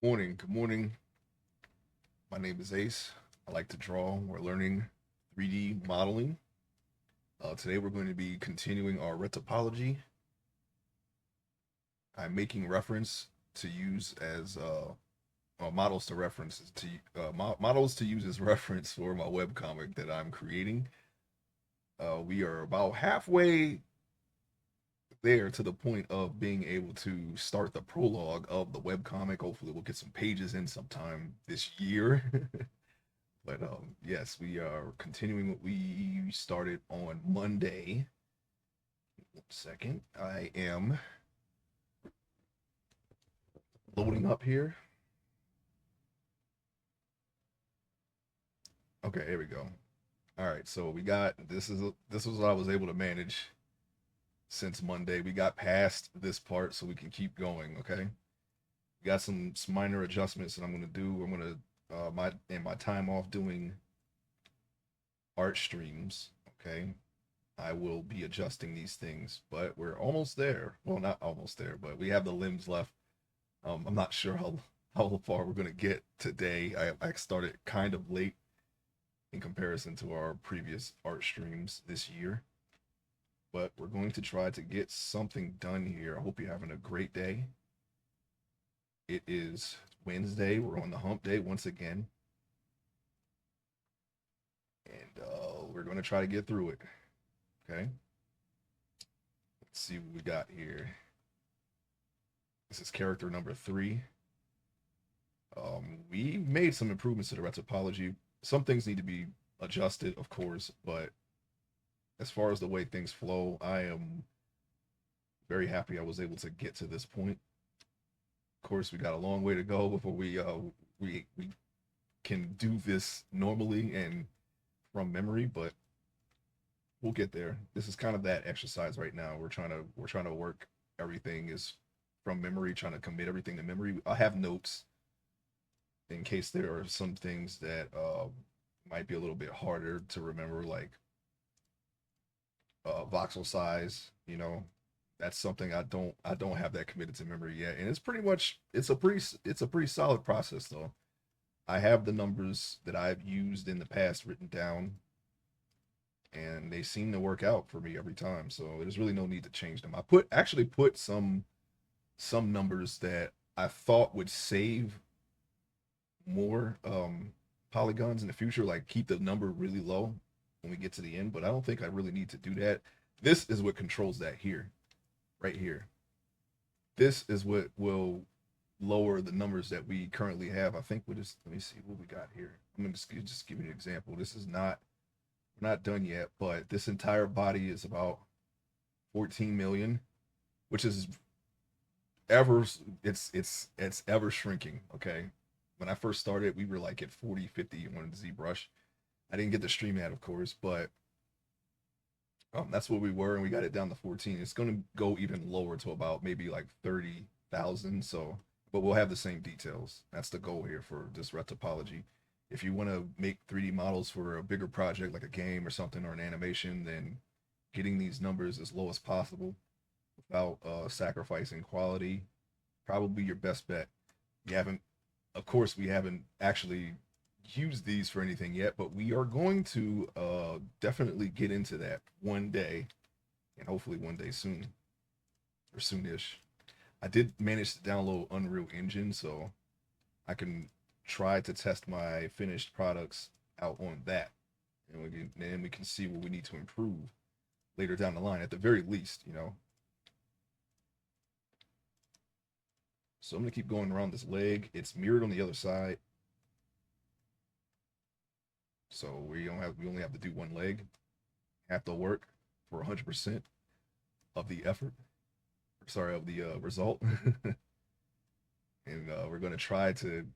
Morning, good morning. My name is Ace. I like to draw. We're learning 3D modeling. Today we're going to be continuing our retopology. I'm making reference to use as models to reference to models to use as reference for my webcomic that I'm creating. We are about halfway there to the point of being able to start the prologue of the webcomic. Hopefully, we'll get some pages in sometime this year. But yes, we are continuing what we started on Monday. 1 second. I am loading up here. Okay, here we go. All right, so we got this was what I was able to manage since Monday. We got past this part, so we can keep going. Okay, we got some minor adjustments that I'm gonna do. I'm gonna my time off doing art streams. Okay, I will be adjusting these things, but we're almost there. Well, not almost there, but we have the limbs left. I'm not sure how far we're gonna get today. I started kind of late in comparison to our previous art streams this year, but we're going to try to get something done here. I hope you're having a great day. It is Wednesday. We're on the hump day once again, and we're going to try to get through it. Okay. Let's see what we got here. This is character number 3. We made some improvements to the retopology. Some things need to be adjusted, of course, but as far as the way things flow, I am very happy I was able to get to this point. Of course, we got a long way to go before we can do this normally and from memory, but we'll get there. This is kind of that exercise right now. We're trying to work everything is from memory, trying to commit everything to memory. I have notes in case there are some things that might be a little bit harder to remember, like voxel size. That's something I don't have that committed to memory yet, and it's a pretty solid process though. I have the numbers that I've used in the past written down, and they seem to work out for me every time. So there's really no need to change them. I actually put some numbers that I thought would save more polygons in the future, like keep the number really low when we get to the end, but I don't think I really need to do that. This is what controls that here, right here. This is what will lower the numbers that we currently have. I think we just let me see what we got here. I'm gonna just give you an example. This is not we're not done yet, but this entire body is about 14 million, which is ever it's ever shrinking. Okay, when I first started, we were like at 40, 50 on ZBrush. I didn't get the stream ad, of course, but that's where we were, and we got it down to 14. It's going to go even lower to about maybe like 30,000. So, but we'll have the same details. That's the goal here for this retopology. If you want to make 3D models for a bigger project like a game or something or an animation, then getting these numbers as low as possible without sacrificing quality probably your best bet. You haven't, of course, we haven't actually used these for anything yet, but we are going to definitely get into that one day, and hopefully one day soon or soonish. I did manage to download Unreal Engine, so I can try to test my finished products out on that, and then we can see what we need to improve later down the line. At the very least. So I'm gonna keep going around this leg. It's mirrored on the other side, so we only have to do one leg. Have to work for 100% of the effort. Sorry, of the result. And we're gonna try to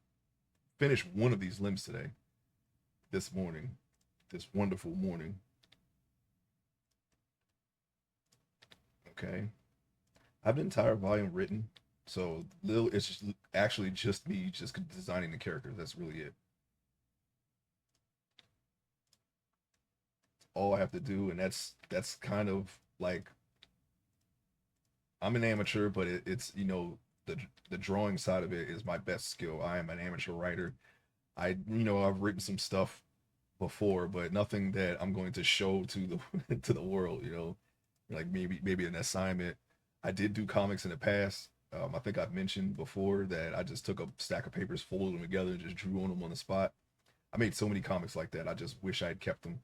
finish one of these limbs today, this morning, this wonderful morning. Okay, I have the entire volume written, so little it's just actually just me just designing the characters. That's really it. All I have to do, and that's kind of like I'm an amateur, but it's the the drawing side of it is my best skill. I am an amateur writer. I've written some stuff before, but nothing that I'm going to show to the to the world. Like maybe an assignment. I did do comics in the past. I think I've mentioned before that I just took a stack of papers, folded them together, and just drew on them on the spot. I made so many comics like that. I just wish I had kept them.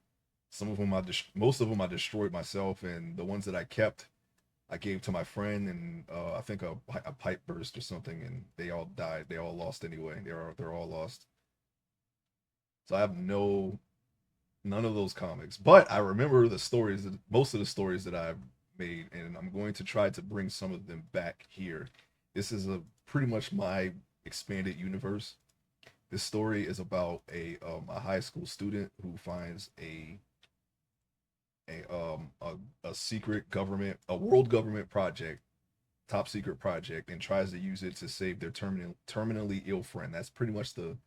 Some of them most of them I destroyed myself, and the ones that I kept, I gave to my friend, and I think a pipe burst or something, and they all died. They all lost anyway. They're all lost. So I have none of those comics, but I remember most of the stories that I've made, and I'm going to try to bring some of them back here. This is a pretty much my expanded universe. This story is about a high school student who finds a secret government, a world government project, top secret project, and tries to use it to save their terminally ill friend. That's pretty much the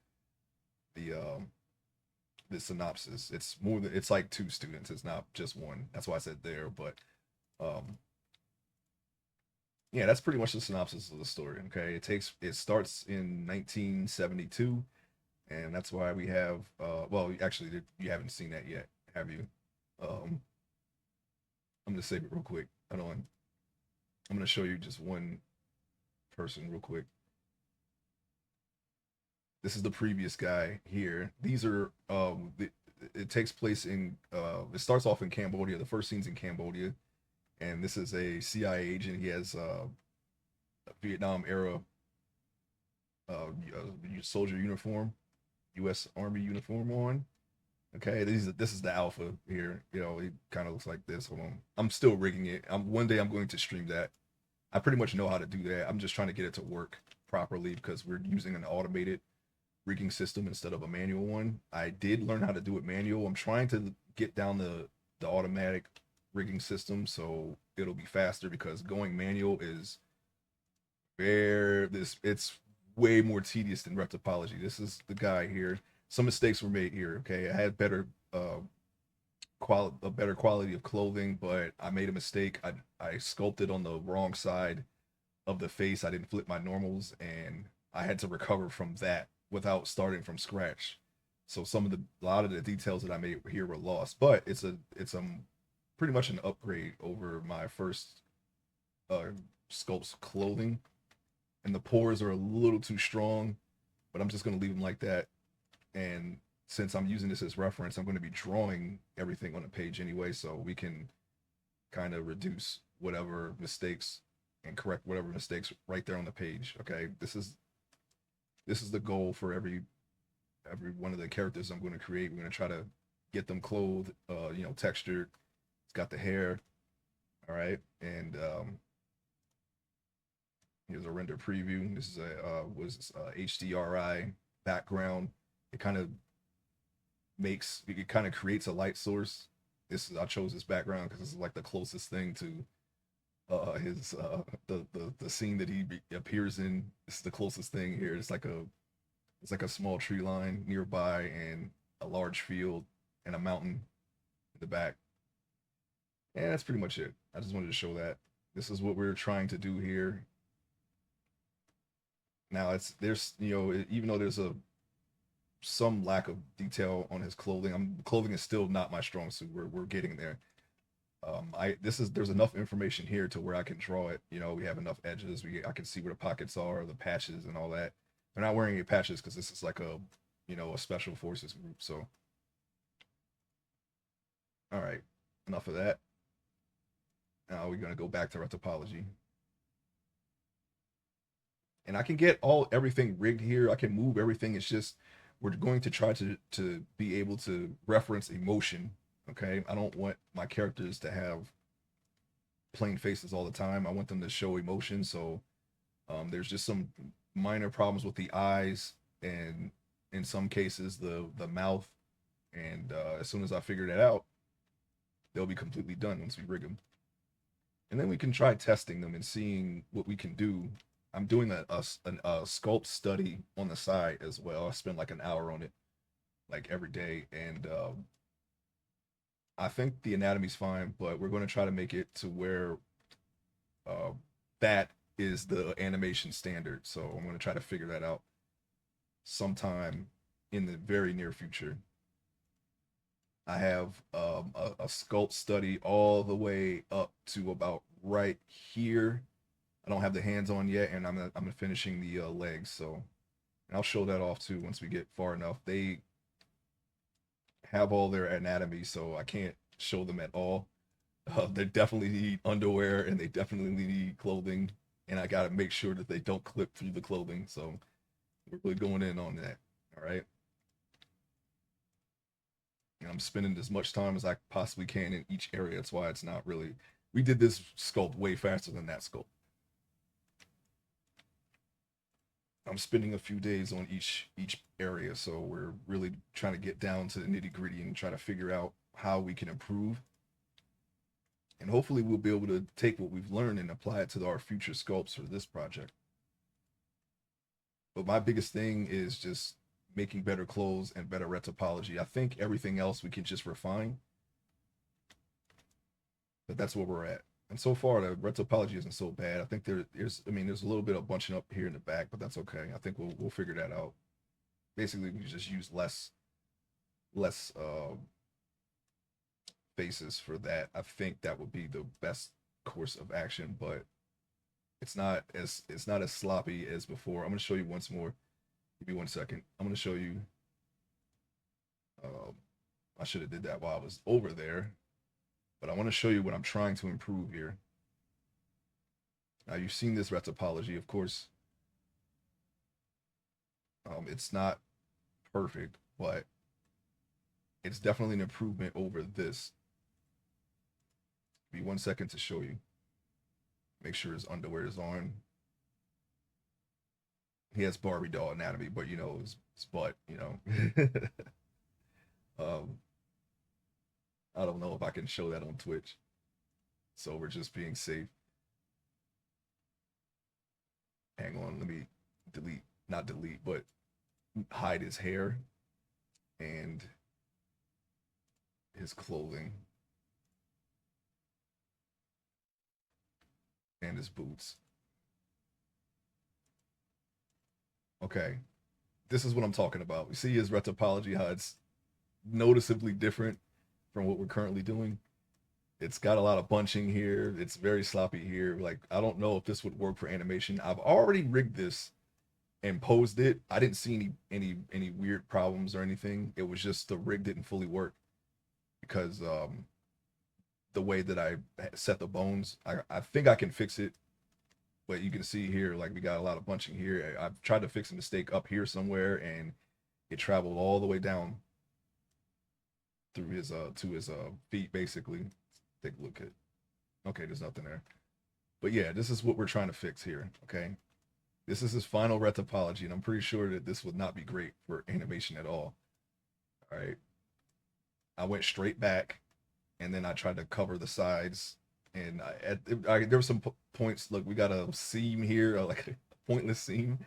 the synopsis. It's like two students. It's not just one. That's why I said there. But um, yeah, that's pretty much the synopsis of the story. Okay, it starts in 1972, and that's why we have. Well, actually, you haven't seen that yet, have you? Um, I'm gonna save it real quick. Hold on. I'm gonna show you just one person real quick. This is the previous guy here. These are it takes place in it starts off in Cambodia. The first scene's in Cambodia, and this is a CIA agent. He has a Vietnam era soldier uniform, U.S. Army uniform on. Okay, this is the alpha here. It kind of looks like this. Hold on, I'm still rigging it. One day I'm going to stream that. I pretty much know how to do that. I'm just trying to get it to work properly because we're using an automated rigging system instead of a manual one. I did learn how to do it manual. I'm trying to get down the automatic rigging system so it'll be faster because going manual is it's way more tedious than retopology. This is the guy here. Some mistakes were made here. Okay, I had a better quality of clothing, but I made a mistake. I sculpted on the wrong side of the face. I didn't flip my normals, and I had to recover from that without starting from scratch. So a lot of the details that I made here were lost, but it's pretty much an upgrade over my first uh sculpt's clothing. And the pores are a little too strong, but I'm just gonna leave them like that. And since I'm using this as reference, I'm going to be drawing everything on the page anyway, so we can kind of reduce whatever mistakes and correct whatever mistakes right there on the page. Okay, this is the goal for every one of the characters I'm going to create. We're going to try to get them clothed, textured. It's got the hair, all right, and here's a render preview. This is HDRI background. It kind of creates a light source. I chose this background because this is like the closest thing to his the scene that he appears in. This is the closest thing here. It's like a small tree line nearby and a large field and a mountain in the back. And that's pretty much it. I just wanted to show that this is what we're trying to do here. Now even though there's some lack of detail on his clothing, clothing is still not my strong suit. We're getting there. There's enough information here to where I can draw it. We have enough edges. I can see where the pockets are, the patches, and all that. They're not wearing any patches because this is like a special forces group. So, all right, enough of that. Now we're gonna go back to retopology, and I can get everything rigged here. I can move everything. It's just we're going to try to be able to reference emotion. Okay, I don't want my characters to have plain faces all the time. I want them to show emotion. So there's just some minor problems with the eyes and in some cases the mouth. And as soon as I figure that out, they'll be completely done once we rig them. And then we can try testing them and seeing what we can do. I'm doing a sculpt study on the side as well. I spend like an hour on it, like every day, and I think the anatomy's fine, but we're going to try to make it to where that is the animation standard. So I'm going to try to figure that out sometime in the very near future. I have a sculpt study all the way up to about right here. I don't have the hands on yet, and I'm finishing the legs. So I'll show that off too once we get far enough. They have all their anatomy, so I can't show them at all. They definitely need underwear and they definitely need clothing, and I gotta make sure that they don't clip through the clothing. So we're really going in on that. All right. And I'm spending as much time as I possibly can in each area. That's why it's not really. We did this sculpt way faster than that sculpt. I'm spending a few days on each area, so we're really trying to get down to the nitty gritty and try to figure out how we can improve. And hopefully, we'll be able to take what we've learned and apply it to our future sculpts for this project. But my biggest thing is just making better clothes and better retopology. I think everything else we can just refine, but that's where we're at. And so far, the retopology isn't so bad. I think there's a little bit of bunching up here in the back, but that's okay. I think we'll figure that out. Basically, we just use less faces for that. I think that would be the best course of action, but it's not as sloppy as before. I'm gonna show you once more. Give me 1 second. I'm gonna show you. Um, I should have did that while I was over there, but I want to show you what I'm trying to improve here. Now you've seen this retopology, of course. It's not perfect, but it's definitely an improvement over this. Give me 1 second to show you. Make sure his underwear is on. He has Barbie doll anatomy, but his butt. um, I don't know if I can show that on Twitch, so we're just being safe. Hang on, let me delete, not delete, but hide his hair and his clothing and his boots. Okay, this is what I'm talking about. We see his retopology, how it's noticeably different from what we're currently doing. It's got a lot of bunching here. It's very sloppy here. Like, I don't know if this would work for animation. I've already rigged this and posed it. I didn't see any weird problems or anything. It was just the rig didn't fully work because the way that I set the bones. I think I can fix it, but you can see here, like, we got a lot of bunching here. I've tried to fix a mistake up here somewhere, and it traveled all the way down through his to his feet basically. Take a look at. Okay, there's nothing there. But yeah, this is what we're trying to fix here. Okay, this is his final retopology, and I'm pretty sure that this would not be great for animation at all. All right, I went straight back, and then I tried to cover the sides, and there were some points. Look, we got a seam here, like a pointless seam.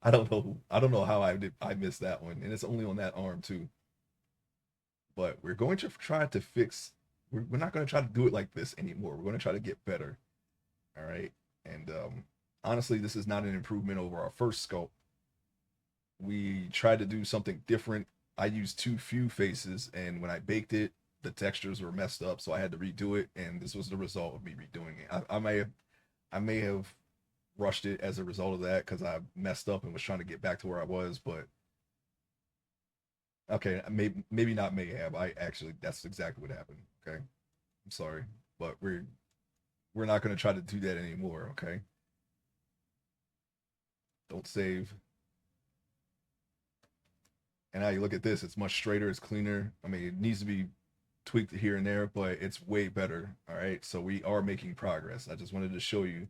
I don't know. I don't know how I missed that one, and it's only on that arm too. But we're going to try to fix. We're not going to try to do it like this anymore. We're going to try to get better. All right. And honestly, this is not an improvement over our first sculpt. We tried to do something different. I used too few faces, and when I baked it, the textures were messed up, so I had to redo it. And this was the result of me redoing it. I may have rushed it as a result of that because I messed up and was trying to get back to where I was. But okay, maybe not may have. I actually that's exactly what happened. Okay, I'm sorry, but we're not going to try to do that anymore. Okay, don't save. And now you look at this; it's much straighter, it's cleaner. I mean, it needs to be tweaked here and there, but it's way better. All right, so we are making progress. I just wanted to show you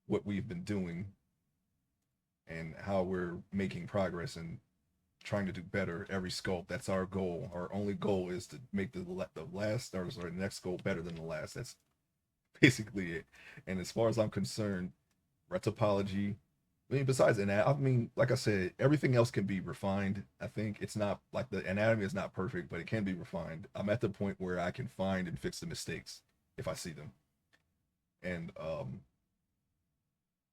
what we've been doing and how we're making progress and trying to do better every sculpt. That's our goal. Our only goal is to make the last, or sorry, the next sculpt better than the last. That's basically it. And as far as I'm concerned, retopology. I mean, besides I mean, like I said, everything else can be refined. I think it's not like the anatomy is not perfect, but it can be refined. I'm at the point where I can find and fix the mistakes if I see them. And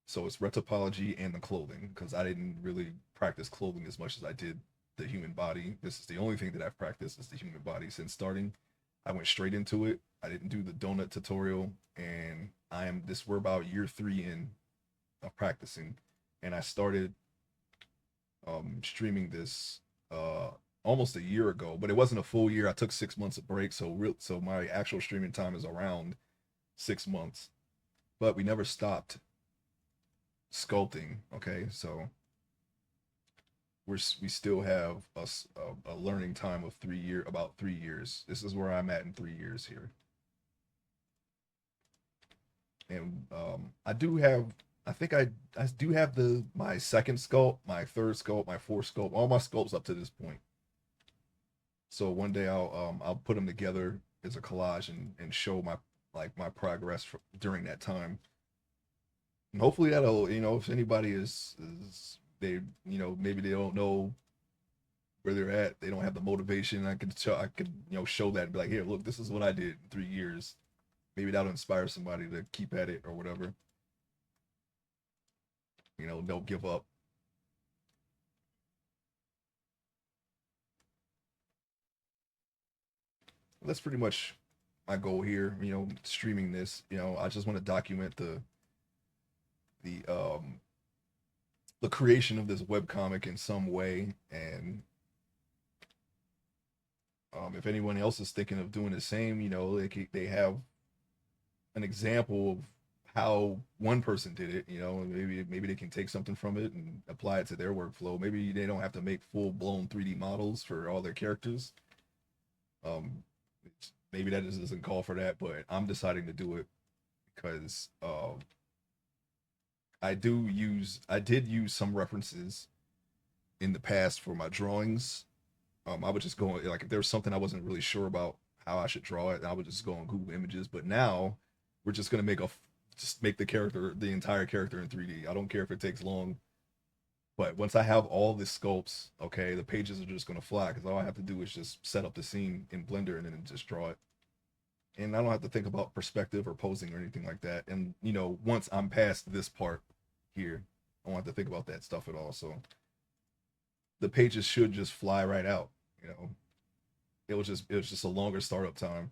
So it's retopology and the clothing, because I didn't really practice clothing as much as I did the human body. This is the only thing that I've practiced is the human body since starting. I went straight into it. I didn't do the donut tutorial, and we're about year 3 in of practicing, and I started streaming this almost a year ago, but it wasn't a full year. I took 6 months of break, so my actual streaming time is around 6 months. But we never stopped sculpting. Okay, so we still have a learning time of about 3 years. This is where I'm at in 3 years here, and I do have. I think I do have my second sculpt, my third sculpt, my fourth sculpt, all my sculpts up to this point. So one day I'll put them together as a collage and show my progress during that time. And hopefully that'll, if anybody is they, maybe they don't know where they're at, they don't have the motivation. I could show that and be like, here, look, this is what I did in 3 years. Maybe that'll inspire somebody to keep at it or whatever. Don't give up. That's pretty much my goal here. Streaming this. I just want to document the the creation of this webcomic in some way, and if anyone else is thinking of doing the same, they have an example of how one person did it. Maybe they can take something from it and apply it to their workflow. Maybe they don't have to make full blown 3D models for all their characters. Um, Maybe that just doesn't call for that, but I'm deciding to do it because I did use some references in the past for my drawings. I would just go like if there was something I wasn't really sure about how I should draw it, I would just go on Google Images. But now we're just gonna just make the entire character in 3D. I don't care if it takes long. But once I have all the sculpts, okay, the pages are just gonna fly because all I have to do is just set up the scene in Blender and then just draw it. And I don't have to think about perspective or posing or anything like that. And once I'm past this part here, I don't have to think about that stuff at all. So the pages should just fly right out. It was just a longer startup time.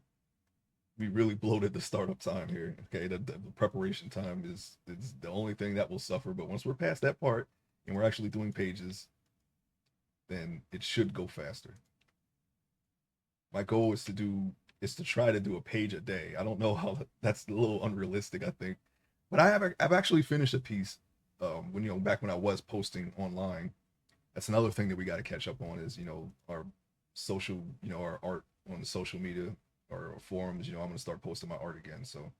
We really bloated the startup time here. Okay, the preparation time is the only thing that will suffer. But once we're past that part and we're actually doing pages, then it should go faster. My goal is to try to do a page a day. I don't know how that's a little unrealistic, I think, but I've actually finished a piece when back when I was posting online. That's another thing that we got to catch up on is our social our art on the social media or forums. I'm gonna start posting my art again. So,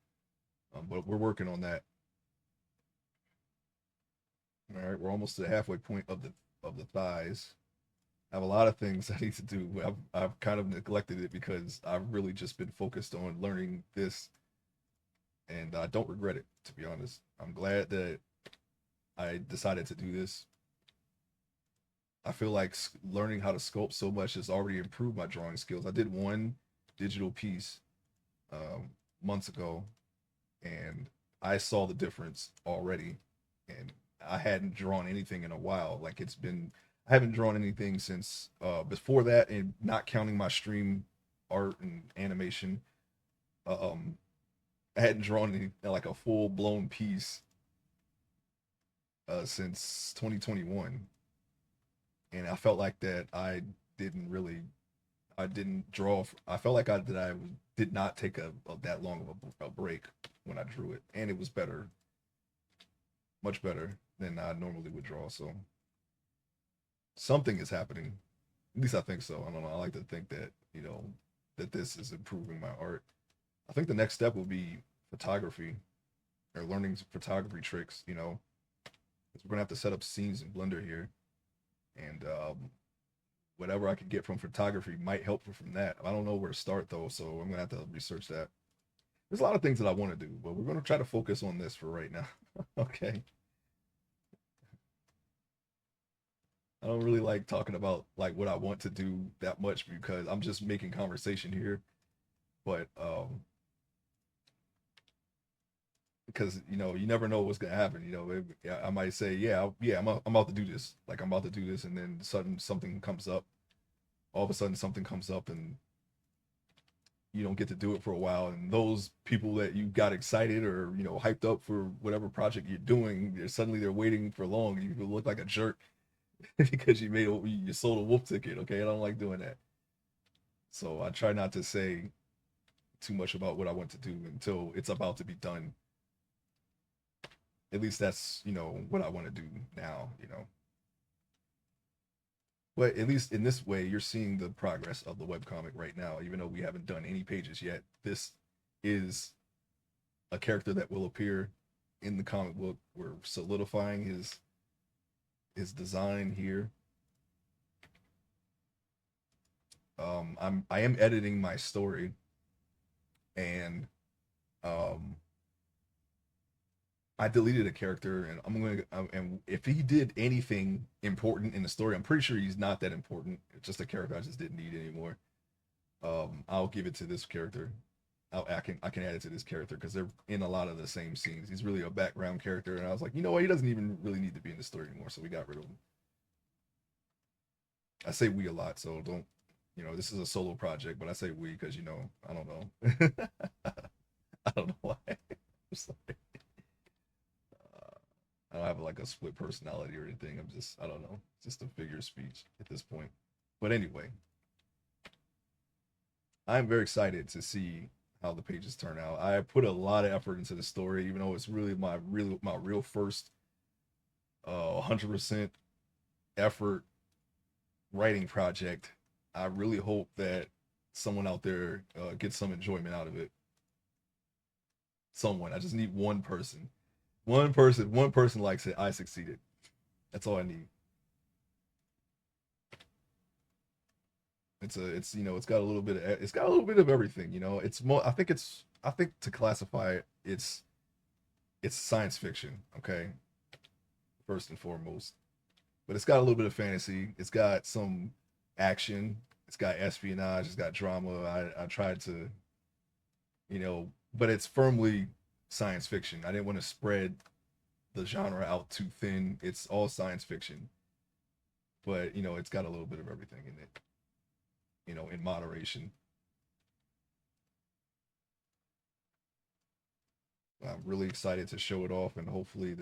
but we're working on that. All right, we're almost to the halfway point of the thighs. I have a lot of things I need to do. I've kind of neglected it because I've really just been focused on learning this, and I don't regret it, to be honest. I'm glad that I decided to do this. I feel like learning how to sculpt so much has already improved my drawing skills. I did one digital piece months ago, and I saw the difference already. And I hadn't drawn anything in a while. I haven't drawn anything since before that, and not counting my stream art and animation. Um, I hadn't drawn any like a full blown piece since 2021, and I felt like that didn't really, I didn't draw. I felt like I did not take a that long of a break when I drew it, and it was better, much better than I normally would draw. So something is happening. At least I think so. I don't know. I like to think that that this is improving my art. I think the next step will be photography or learning photography tricks. 'Cause we're gonna have to set up scenes in Blender here, and whatever I could get from photography might help from that. I don't know where to start though, so I'm gonna have to research that. There's a lot of things that I want to do, but we're gonna try to focus on this for right now. Okay. I don't really like talking about like what I want to do that much because I'm just making conversation here. But because you know you never know what's gonna happen. You know, I might say, yeah, I'm about to do this. Like I'm about to do this, and then sudden something comes up. All of a sudden, something comes up, and you don't get to do it for a while. And those people that you got excited or you know hyped up for whatever project you're doing, suddenly they're waiting for long. You look like a jerk because you sold a wolf ticket. Okay, I don't like doing that. So I try not to say too much about what I want to do until it's about to be done. At least that's you know what I want to do now. You know, but at least in this way, you're seeing the progress of the webcomic right now, even though we haven't done any pages yet. This is a character that will appear in the comic book. We're solidifying his design here. I am editing my story, and um, I deleted a character, and I'm going to and if he did anything important in the story, I'm pretty sure he's not that important. It's just a character I just didn't need anymore. I'll give it to this character. I can add it to this character because they're in a lot of the same scenes. He's really a background character, and I was like, you know what, he doesn't even really need to be in the story anymore, so we got rid of him. I say we a lot, so don't, you know, this is a solo project, but I say we because you know, I don't know, I don't know why. I'm sorry. I don't have like a split personality or anything. I'm just, I don't know, just a figure of speech at this point. But anyway, I'm very excited to see how the pages turn out. I put a lot of effort into the story, even though it's really my real first 100% effort writing project. I really hope that someone out there gets some enjoyment out of it. Someone. I just need one person. One person likes it. I succeeded. That's all I need. It's you know it's got a little bit of everything. You know, it's more. I think to classify it, it's science fiction. Okay, first and foremost, but it's got a little bit of fantasy. It's got some action. It's got espionage. It's got drama. I tried to you know, but it's firmly science fiction. I didn't want to spread the genre out too thin. It's all science fiction, but you know, it's got a little bit of everything in it. You know, in moderation. I'm really excited to show it off, and hopefully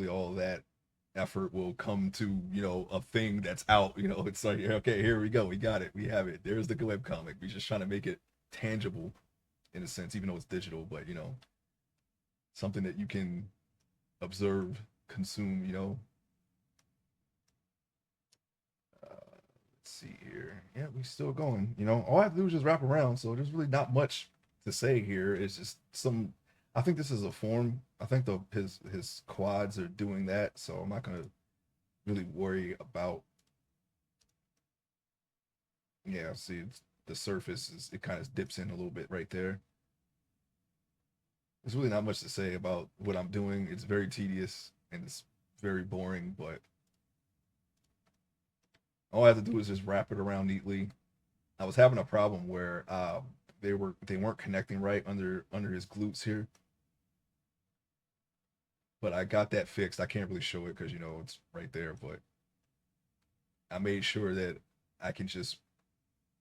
all that effort will come to you know a thing that's out. You know, it's like okay, here we go, we got it, we have it. There's the web comic. We're just trying to make it tangible in a sense, even though it's digital, but you know, something that you can observe, consume. You know, let's see here. Yeah, we still going. You know, all I have to do is just wrap around. So there's really not much to say here. It's just some. I think this is a form. I think his quads are doing that. So I'm not gonna really worry about. Yeah, see, the surface is it kind of dips in a little bit right there. There's really not much to say about what I'm doing. It's very tedious and it's very boring. But all I have to do is just wrap it around neatly. I was having a problem where they weren't connecting right under his glutes here, but I got that fixed. I can't really show it because you know it's right there, but I made sure that I can just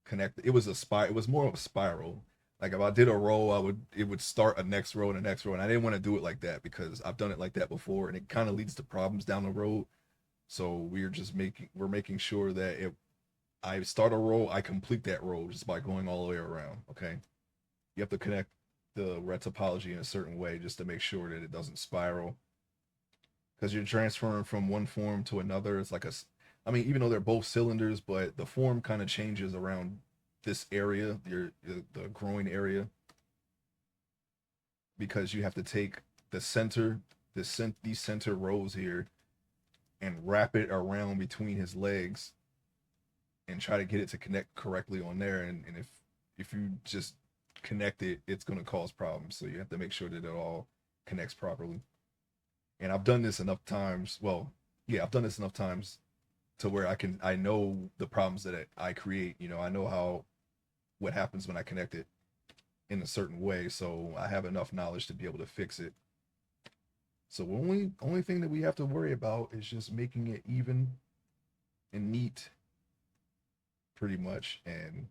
connect. It was a spiral. It was more of a spiral. Like if I did a row, it would start a next row and a next row, and I didn't want to do it like that because I've done it like that before, and it kind of leads to problems down the road. So we're making sure that if I start a row, I complete that row just by going all the way around. Okay, you have to connect the red topology in a certain way just to make sure that it doesn't spiral because you're transferring from one form to another. It's like I mean, even though they're both cylinders, but the form kind of changes around this area, the growing area, because you have to take the center, these center rows here, and wrap it around between his legs, and try to get it to connect correctly on there. And if you just connect it, it's going to cause problems. So you have to make sure that it all connects properly. And I've done this enough times. Well, yeah, I've done this enough times to where I know the problems that I create. You know, I know how what happens when I connect it. in a certain way, so I have enough knowledge to be able to fix it. So only thing that we have to worry about is just making it even and neat, pretty much, and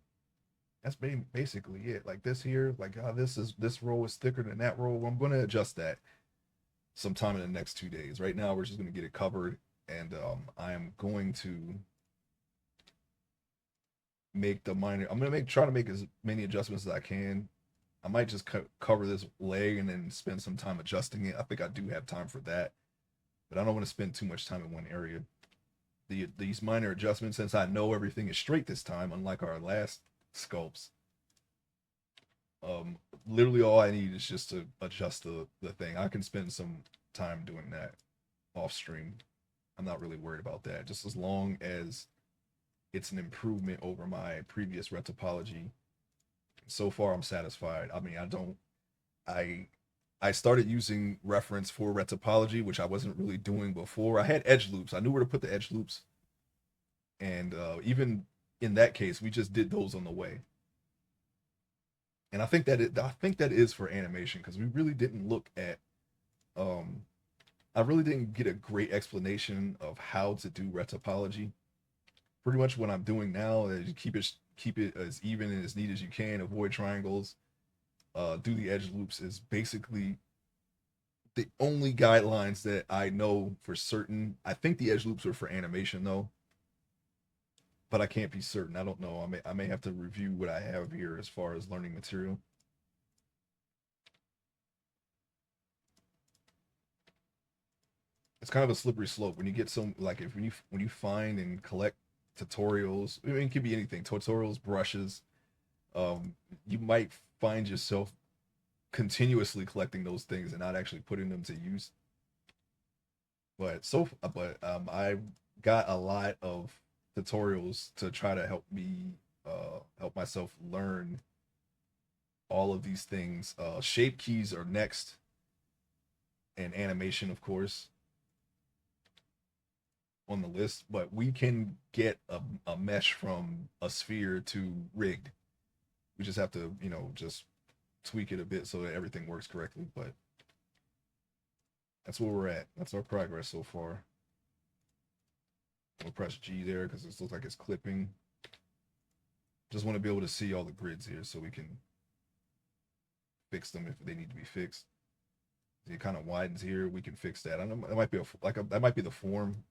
that's basically it. Like this here, like this row is thicker than that row. I'm going to adjust that sometime in the next 2 days. Right now, we're just going to get it covered, and I am going to make the minor. I'm going to try to make as many adjustments as I can. I might just cover this leg and then spend some time adjusting it. I think I do have time for that, but I don't want to spend too much time in one area. These minor adjustments, since I know everything is straight this time, unlike our last sculpts, literally all I need is just to adjust the thing. I can spend some time doing that off stream. I'm not really worried about that, just as long as it's an improvement over my previous retopology. So far, I'm satisfied. I mean, I I started using reference for retopology, which I wasn't really doing before. I had edge loops. I knew where to put the edge loops, and even in that case, we just did those on the way. And I think that is for animation because we really didn't look at. Um, I really didn't get a great explanation of how to do retopology. Pretty much what I'm doing now is you keep it as even and as neat as you can. Avoid triangles. Do the edge loops is basically the only guidelines that I know for certain. I think the edge loops are for animation though, but I can't be certain. I don't know. I may have to review what I have here as far as learning material. It's kind of a slippery slope when you get some like if when you find and collect tutorials. I mean, it could be anything. Tutorials, brushes. You might find yourself continuously collecting those things and not actually putting them to use. But I got a lot of tutorials to try to help me help myself learn all of these things. Shape keys are next, and animation, of course, on the list. But we can get a mesh from a sphere to rigged. We just have to, just tweak it a bit so that everything works correctly. But that's where we're at. That's our progress so far. We'll press G there because it looks like it's clipping. Just want to be able to see all the grids here so we can fix them if they need to be fixed. It kind of widens here. We can fix that. I know it might be that might be the form.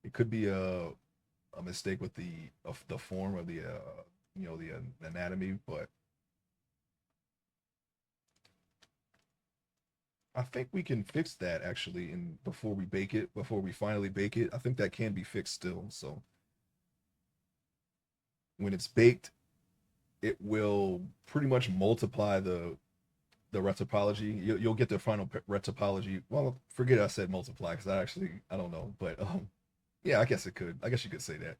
It could be a mistake with the form of the the anatomy, but I think we can fix that actually in before we finally bake it. I think that can be fixed still. So when it's baked, it will pretty much multiply the retopology. You'll get the final retopology. Well, forget I said multiply because I don't know, but yeah, I guess it could. I guess you could say that.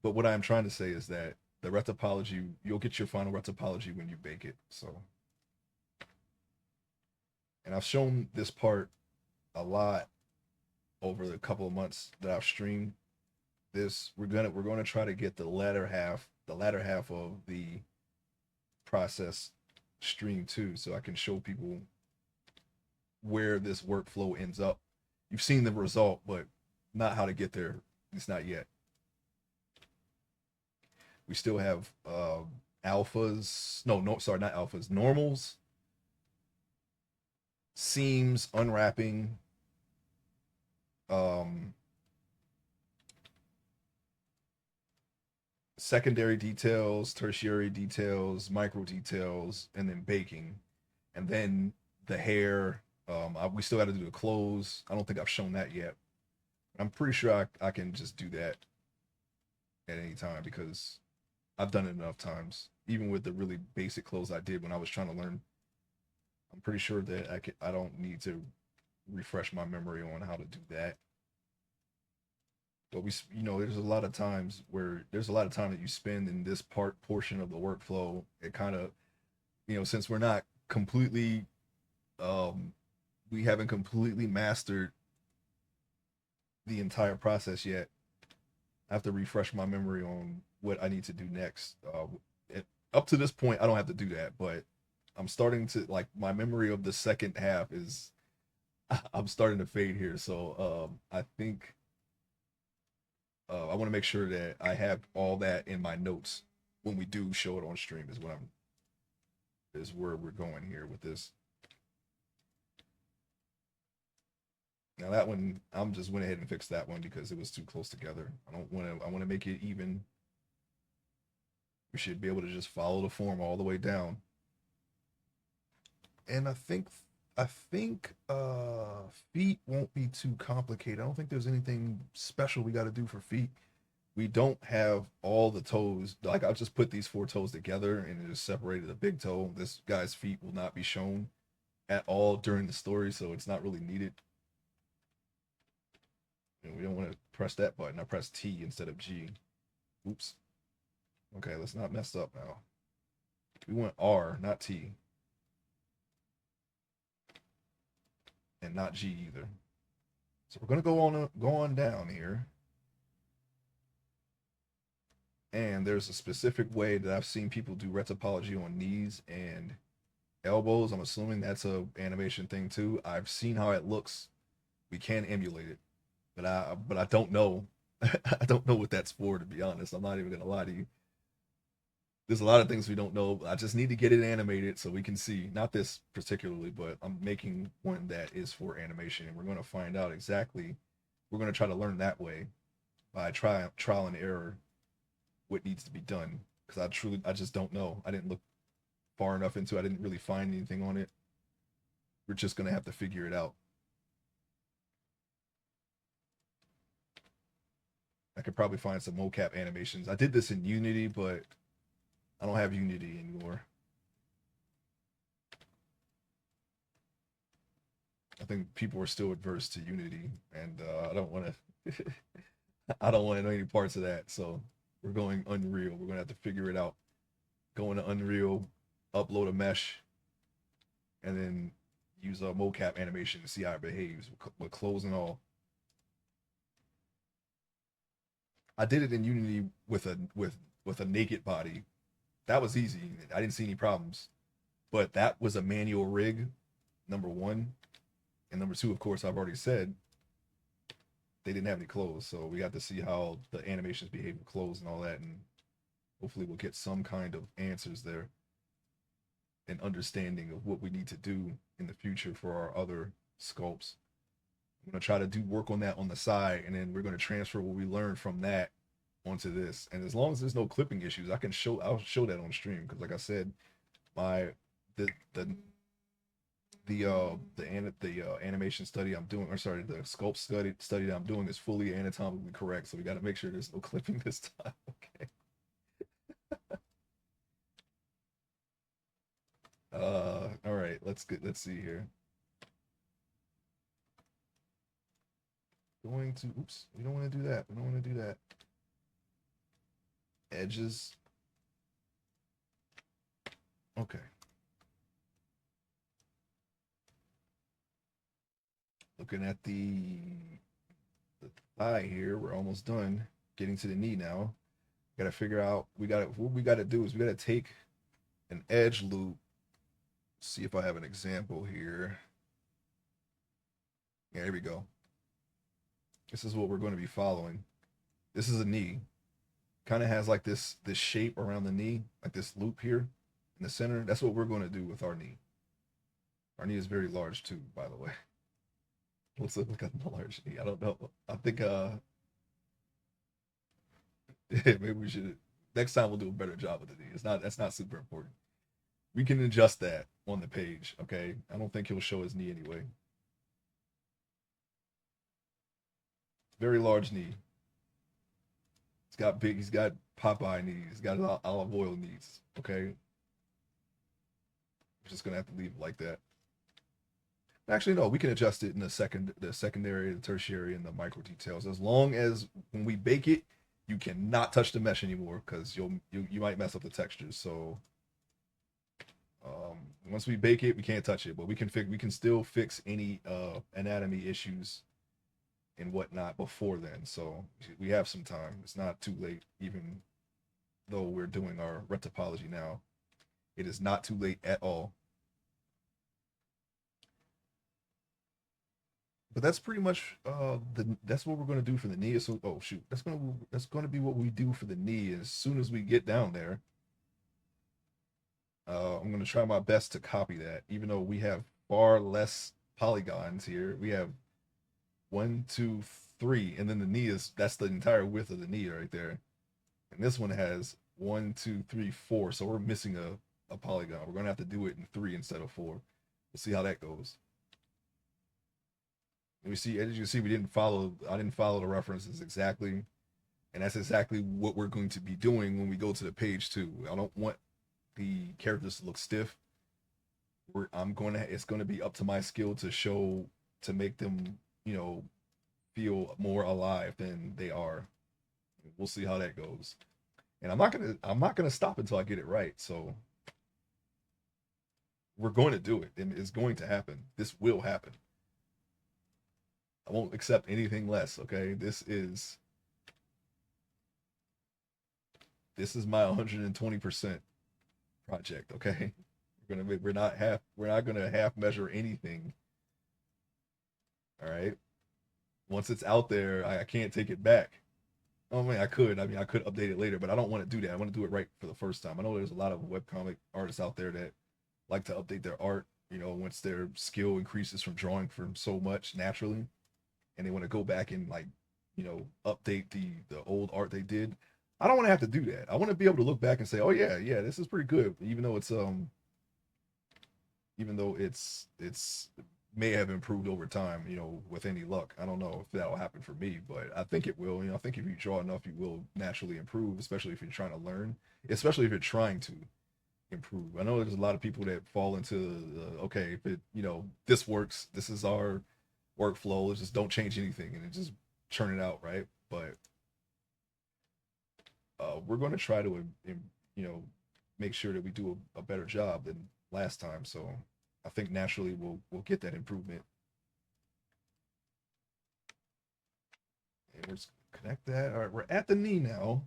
But what I'm trying to say is that the retopology, you'll get your final retopology when you bake it. So, and I've shown this part a lot over the couple of months that I've streamed this. We're gonna try to get the latter half of the process stream too, so I can show people where this workflow ends up. You've seen the result, but not how to get there. It's not yet. We still have alphas. No, sorry, not alphas. Normals, seams, unwrapping, um, secondary details, tertiary details, micro details, and then baking, and then the hair. We still got to do the clothes. I don't think I've shown that yet. I'm pretty sure I can just do that at any time because I've done it enough times. Even with the really basic clothes I did when I was trying to learn, I'm pretty sure that I don't need to refresh my memory on how to do that. But there's a lot of time that you spend in this portion of the workflow. It kind of, since we're not completely, um, we haven't completely mastered the entire process yet. I have to refresh my memory on what I need to do next. Up to this point, I don't have to do that, but I'm starting to like my memory of the second half is I'm starting to fade here. So I think I want to make sure that I have all that in my notes when we do show it on stream. Is where we're going here with this. Now that one, I'm just went ahead and fixed that one because it was too close together. I don't want to. I want to make it even. We should be able to just follow the form all the way down. And I think feet won't be too complicated. I don't think there's anything special we got to do for feet. We don't have all the toes. Like I'll just put these four toes together and it just separated a big toe. This guy's feet will not be shown at all during the story, so it's not really needed. And we don't want to press that button. I press T instead of G. Oops. Okay, let's not mess up now. We want R, not T. And not G either. So we're gonna go on down here. And there's a specific way that I've seen people do retopology on knees and elbows. I'm assuming that's a animation thing too. I've seen how it looks. We can emulate it, but I don't know. I don't know what that's for, to be honest. I'm not even gonna lie to you. There's a lot of things we don't know. I just need to get it animated so we can see. Not this particularly, but I'm making one that is for animation, and we're going to find out exactly. We're going to try to learn that way by trial and error what needs to be done because I just don't know. I didn't look far enough into it. I didn't really find anything on it. We're just going to have to figure it out. I could probably find some mocap animations. I did this in Unity, but I don't have Unity anymore. I think people are still adverse to Unity, and I don't want to. I don't want any parts of that. So we're going Unreal. We're gonna have to figure it out. Go into Unreal, upload a mesh, and then use a mocap animation to see how it behaves with clothes and all. I did it in Unity with a naked body. That was easy. I didn't see any problems. But that was a manual rig, number one. And number two, of course, I've already said they didn't have any clothes. So we got to see how the animations behave with clothes and all that. And hopefully we'll get some kind of answers there and understanding of what we need to do in the future for our other sculpts. I'm going to try to do work on that on the side. And then we're going to transfer what we learned from that onto this. And as long as there's no clipping issues, I'll show that on stream. Because like I said, my, the, the, animation study I'm doing, or sorry, the sculpt study that I'm doing is fully anatomically correct. So we got to make sure there's no clipping this time. Okay. All right. Let's see here. Going to. Oops. We don't want to do that. We don't want to do that. Edges. Okay. Looking at the thigh here, we're almost done. Getting to the knee now. Got to figure out. What we got to do is we got to take an edge loop. See if I have an example here. Yeah, here we go. This is what we're going to be following. This is a knee. Kind of has like this shape around the knee, like this loop here in the center. That's what we're going to do with our knee. Our knee is very large too, by the way. Looks like a large knee. I don't know. I think maybe we should next time we'll do a better job with the knee. That's not super important. We can adjust that on the page, okay? I don't think he'll show his knee anyway. Very large knee. He's got Popeye knees. He's got olive oil knees, okay? We're just gonna have to leave it like that. Actually, no, we can adjust it in the secondary, the tertiary, and the micro details. As long as when we bake it, you cannot touch the mesh anymore because you might mess up the textures. So once we bake it, we can't touch it, but we can still fix any anatomy issues and whatnot before then. So we have some time. It's not too late, even though we're doing our retopology now. It is not too late at all. But that's pretty much that's what we're gonna do for the knee. So oh shoot, that's gonna be what we do for the knee as soon as we get down there. I'm gonna try my best to copy that, even though we have far less polygons here. We have one, two, three, and then the knee is that's the entire width of the knee right there. And this one has one, two, three, four. So we're missing a polygon. We're gonna have to do it in three instead of four. We'll see how that goes. And we see, as you see, I didn't follow the references exactly. And that's exactly what we're going to be doing when we go to the page too. I don't want the characters to look stiff. It's going to be up to my skill to show, to make them, feel more alive than they are. We'll see how that goes. And I'm not gonna stop until I get it right. So we're going to do it, and it's going to happen. This will happen. I won't accept anything less. Okay, this is my 120% project. Okay, we're not gonna half measure anything. All right. Once it's out there, I can't take it back. Oh man, I could. I mean, I could update it later, but I don't want to do that. I want to do it right for the first time. I know there's a lot of webcomic artists out there that like to update their art, once their skill increases from drawing from so much naturally, and they want to go back and like, update the old art they did. I don't want to have to do that. I want to be able to look back and say, "Oh yeah, yeah, this is pretty good," even though it's may have improved over time, with any luck. I don't know if that'll happen for me, but I think it will. I think if you draw enough, you will naturally improve, especially if you're trying to learn, especially if you're trying to improve. I know there's a lot of people that fall into okay, if it, this works, this is our workflow, let's just don't change anything and it just churn it out, right? But we're going to try to, you know, make sure that we do a better job than last time. So I think naturally we'll get that improvement. And we're just connect that. All right, we're at the knee now.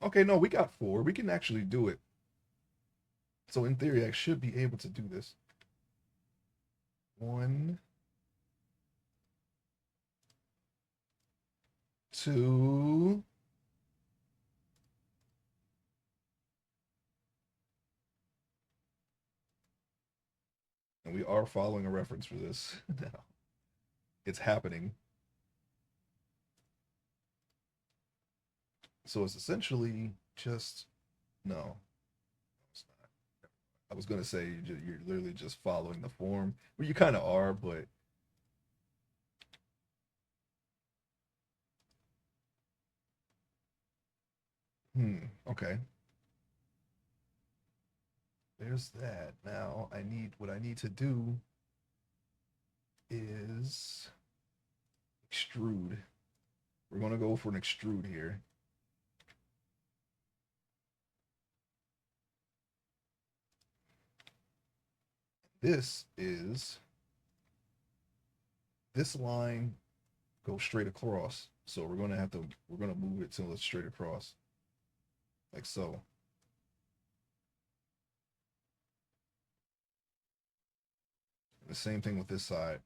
Okay, no, we got four. We can actually do it. So in theory, I should be able to do this. One, two. And we are following a reference for this now. It's happening. So it's essentially just no. It's not. I was gonna say you're literally just following the form. Well, you kind of are, but okay. There's that. Now I need what I need to do is extrude. We're gonna go for an extrude here. This is this line goes straight across. So we're gonna move it till it's straight across. Like so. The same thing with this side.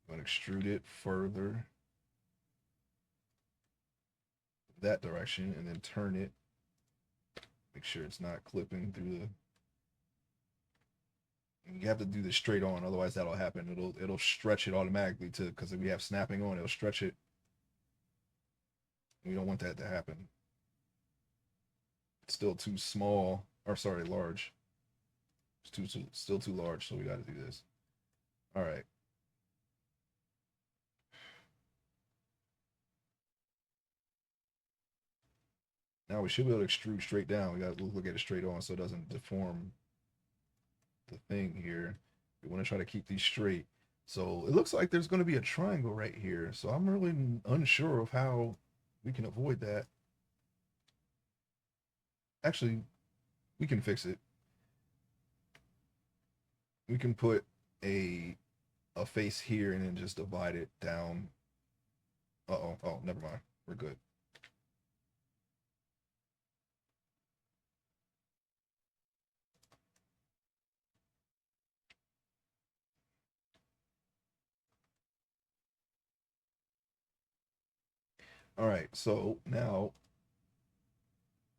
I'm gonna extrude it further that direction and then turn it. Make sure it's not clipping through the. You have to do this straight on, otherwise that'll happen. It'll stretch it automatically to because if we have snapping on, it'll stretch it. We don't want that to happen. It's still too small, or sorry, large. It's still too large, so we got to do this. All right. Now we should be able to extrude straight down. We got to look at it straight on so it doesn't deform the thing here. We want to try to keep these straight. So it looks like there's going to be a triangle right here. So I'm really unsure of how we can avoid that. Actually, we can fix it. We can put a face here and then just divide it down Uh-oh. Oh, never mind. We're good. All right. So now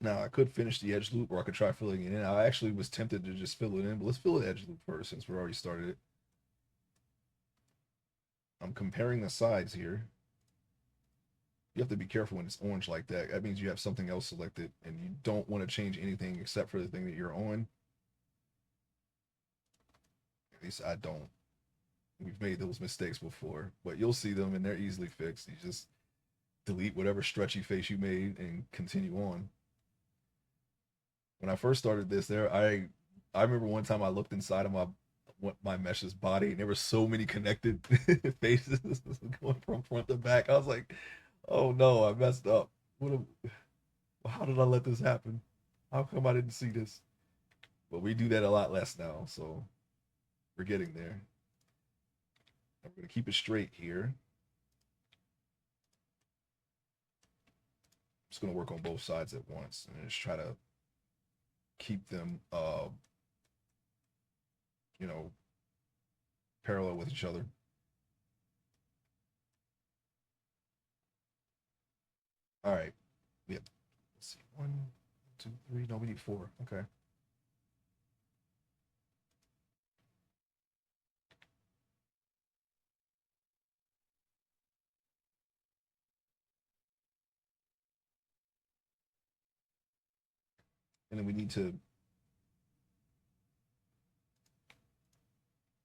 I could finish the edge loop or I could try filling it in. I actually was tempted to just fill it in, but let's fill the edge loop first since we already started it. I'm comparing the sides here. You have to be careful when it's orange like that. That means you have something else selected and you don't want to change anything except for the thing that you're on. At least I don't. We've made those mistakes before, but you'll see them and they're easily fixed. You just delete whatever stretchy face you made and continue on. When I first started this, I remember one time I looked inside of my mesh's body and there were so many connected faces going from front to back. I was like, oh no, I messed up. How did I let this happen? How come I didn't see this? But we do that a lot less now, so we're getting there. I'm gonna keep it straight here. I'm just gonna work on both sides at once and just try to keep them you know, parallel with each other. All right. Yep. Let's see. One, two, three. No, we need four. Okay. And then we need to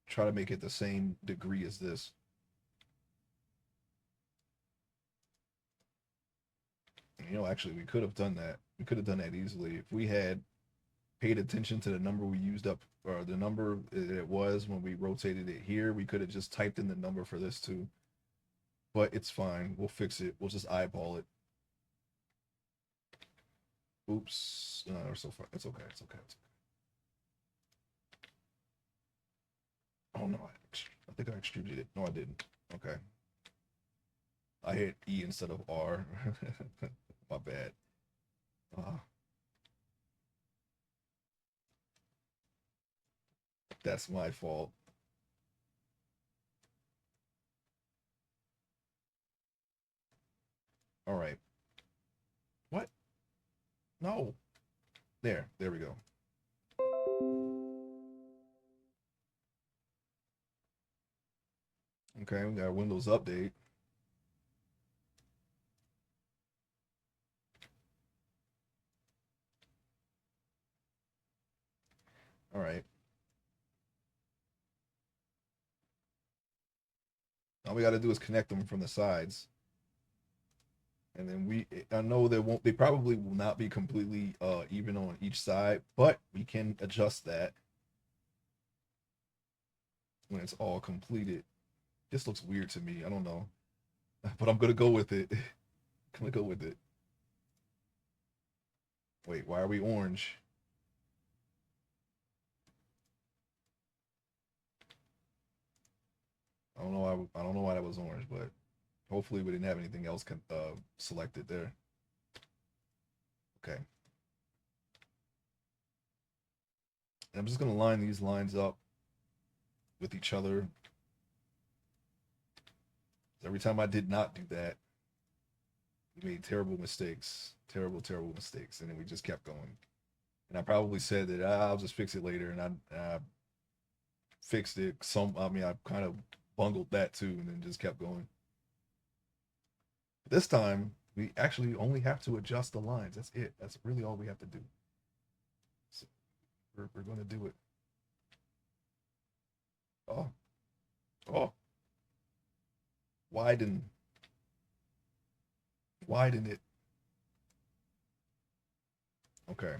try to make it the same degree as this. Actually, we could have done that. We could have done that easily if we had paid attention to the number we used up, or the number it was when we rotated it here. We could have just typed in the number for this too. But it's fine. We'll fix it. We'll just eyeball it. Oops. No, we're so far. It's okay. It's okay. It's okay. Oh no, I think I extruded it. No, I didn't. Okay. I hit E instead of R. My bad. Uh, that's my fault. All right. What? No. There we go. Okay, we got a Windows update. All right. All we got to do is connect them from the sides. And then I know they probably will not be completely even on each side, but we can adjust that when it's all completed. This looks weird to me. I don't know, but I'm gonna go with it. I'm gonna go with it. Wait, why are we orange? I don't know why that was orange, but hopefully we didn't have anything else selected there. Okay. And I'm just gonna line these lines up with each other. Every time I did not do that, we made terrible mistakes, terrible mistakes, and then we just kept going. And I probably said that I'll just fix it later, and I fixed it. I mean, I kind of bungled that too, and then just kept going. But this time, we actually only have to adjust the lines. That's it. That's really all we have to do. So we're going to do it. Oh, oh, widen, widen it. Okay,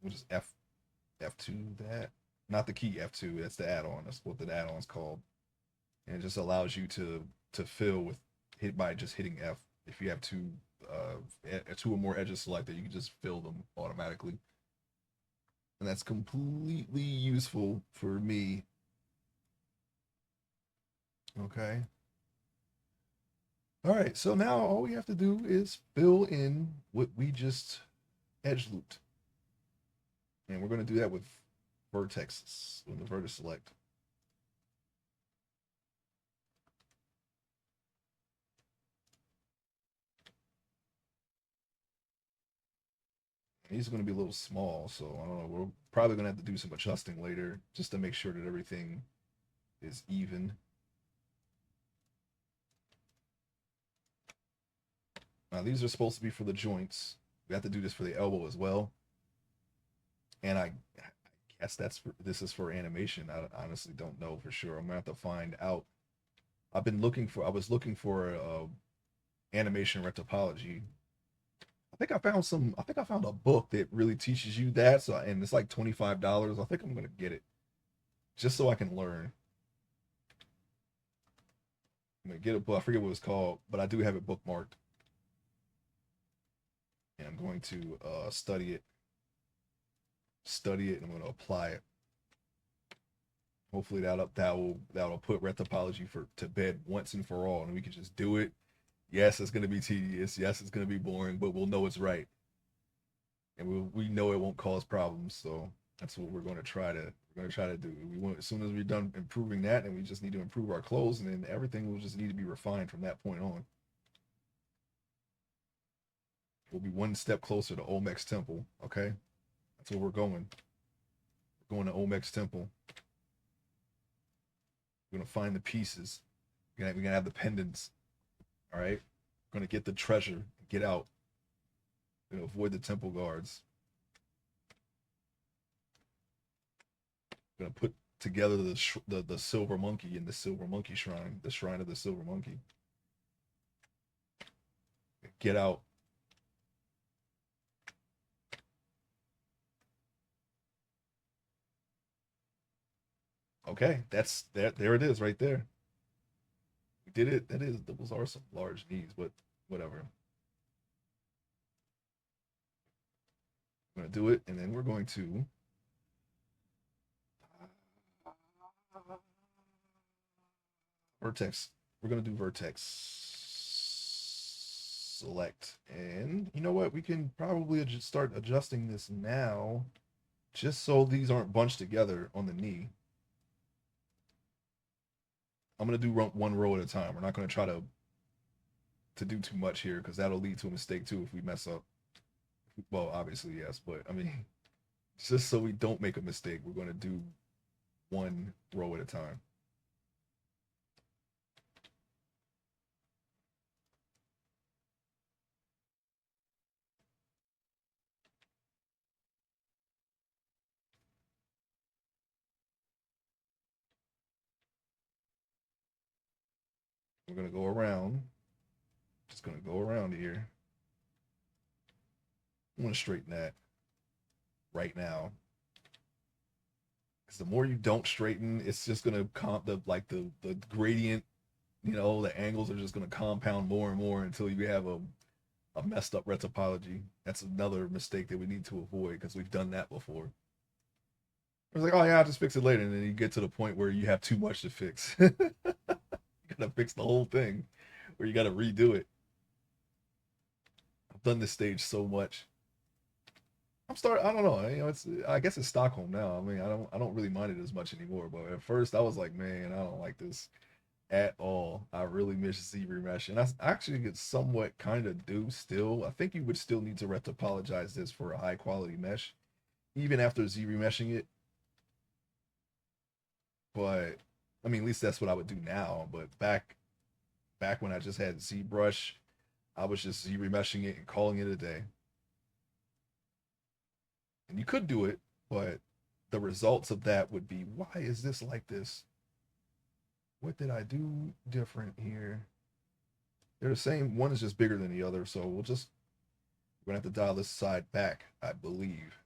we'll just F2 that. Not the key F2. That's the add-on. That's what the add-on's called, and it just allows you to fill with hit by just hitting F. If you have two or more edges selected, you can just fill them automatically, and that's completely useful for me. Okay. All right, so now all we have to do is fill in what we just edge looped. And we're going to do that with vertexes, with the vertex select. These are going to be a little small, so I don't know. We're probably going to have to do some adjusting later just to make sure that everything is even. Now, these are supposed to be for the joints. We have to do this for the elbow as well. And I guess this is for animation. I honestly don't know for sure. I'm going to have to find out. I was looking for animation retopology. I think I found a book that really teaches you that. So, and it's like $25. I think I'm going to get it just so I can learn. I'm going to get a book. I forget what it's called, but I do have it bookmarked. And I'm going to study it, and I'm going to apply it. Hopefully that'll put retopology to bed once and for all, and we can just do it. Yes, it's going to be tedious. Yes, it's going to be boring, but we'll know it's right, and we know it won't cause problems. So that's what we're going to try to do. We want, as soon as we're done improving that, and we just need to improve our clothes, and then everything will just need to be refined from that point on. We'll be one step closer to Olmec's temple. Okay, that's where we're going. We're going to Olmec's temple. We're gonna find the pieces. We're gonna have the pendants. All right. We're gonna get the treasure. Get out. We're gonna avoid the temple guards. We're gonna put together the silver monkey in the silver monkey shrine, the shrine of the silver monkey. Get out. Okay, that's that. There it is, right there. We did it. Those are some large knees, but whatever. I'm gonna do it, and then we're going to vertex. We're gonna do vertex select, and you know what? We can probably just start adjusting this now, just so these aren't bunched together on the knee. I'm gonna do one row at a time. We're not gonna try to do too much here because that'll lead to a mistake too if we mess up. Well, obviously yes, but I mean, just so we don't make a mistake, we're gonna do one row at a time. We're gonna go around. Just gonna go around here. I want to straighten that right now because the more you don't straighten, it's just gonna the gradient. You know, the angles are just gonna compound more and more until you have a messed up retopology. That's another mistake that we need to avoid because we've done that before. It's like, oh yeah, I'll just fix it later, and then you get to the point where you have too much to fix. You gotta fix the whole thing, or you gotta redo it. I've done this stage so much. I don't know. You know, I guess it's Stockholm now. I mean, I don't really mind it as much anymore. But at first, I was like, man, I don't like this at all. I really miss Z remesh, and I actually get somewhat kind of do still. I think you would still need to retopologize this for a high quality mesh, even after Z remeshing it. But I mean, at least that's what I would do now. But back when I just had ZBrush, I was just Z remeshing it and calling it a day. And you could do it, but the results of that would be, why is this like this? What did I do different here? They're the same. One is just bigger than the other, so we're gonna have to dial this side back, I believe.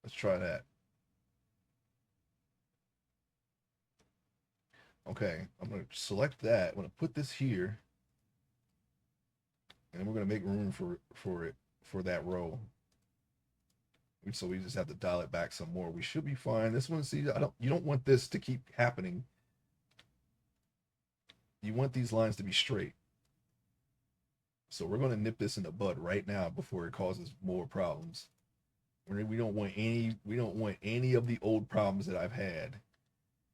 Let's try that. Okay, I'm gonna select that. I'm gonna put this here, and we're gonna make room for that row. So we just have to dial it back some more. We should be fine. This one, see, you don't want this to keep happening. You want these lines to be straight. So we're going to nip this in the bud right now before it causes more problems. We don't want any of the old problems that I've had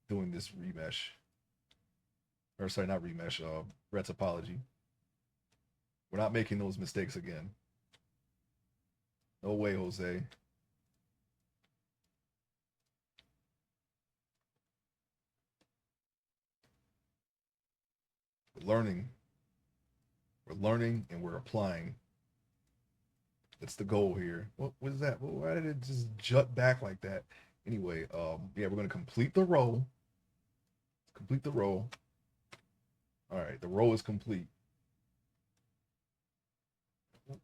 doing this remesh. Or sorry, not remesh, red topology. We're not making those mistakes again. No way, Jose. We're learning. We're learning and we're applying. That's the goal here. What was that? Why did it just jut back like that? Anyway, yeah, we're gonna complete the row. Complete the row. All right, the row is complete.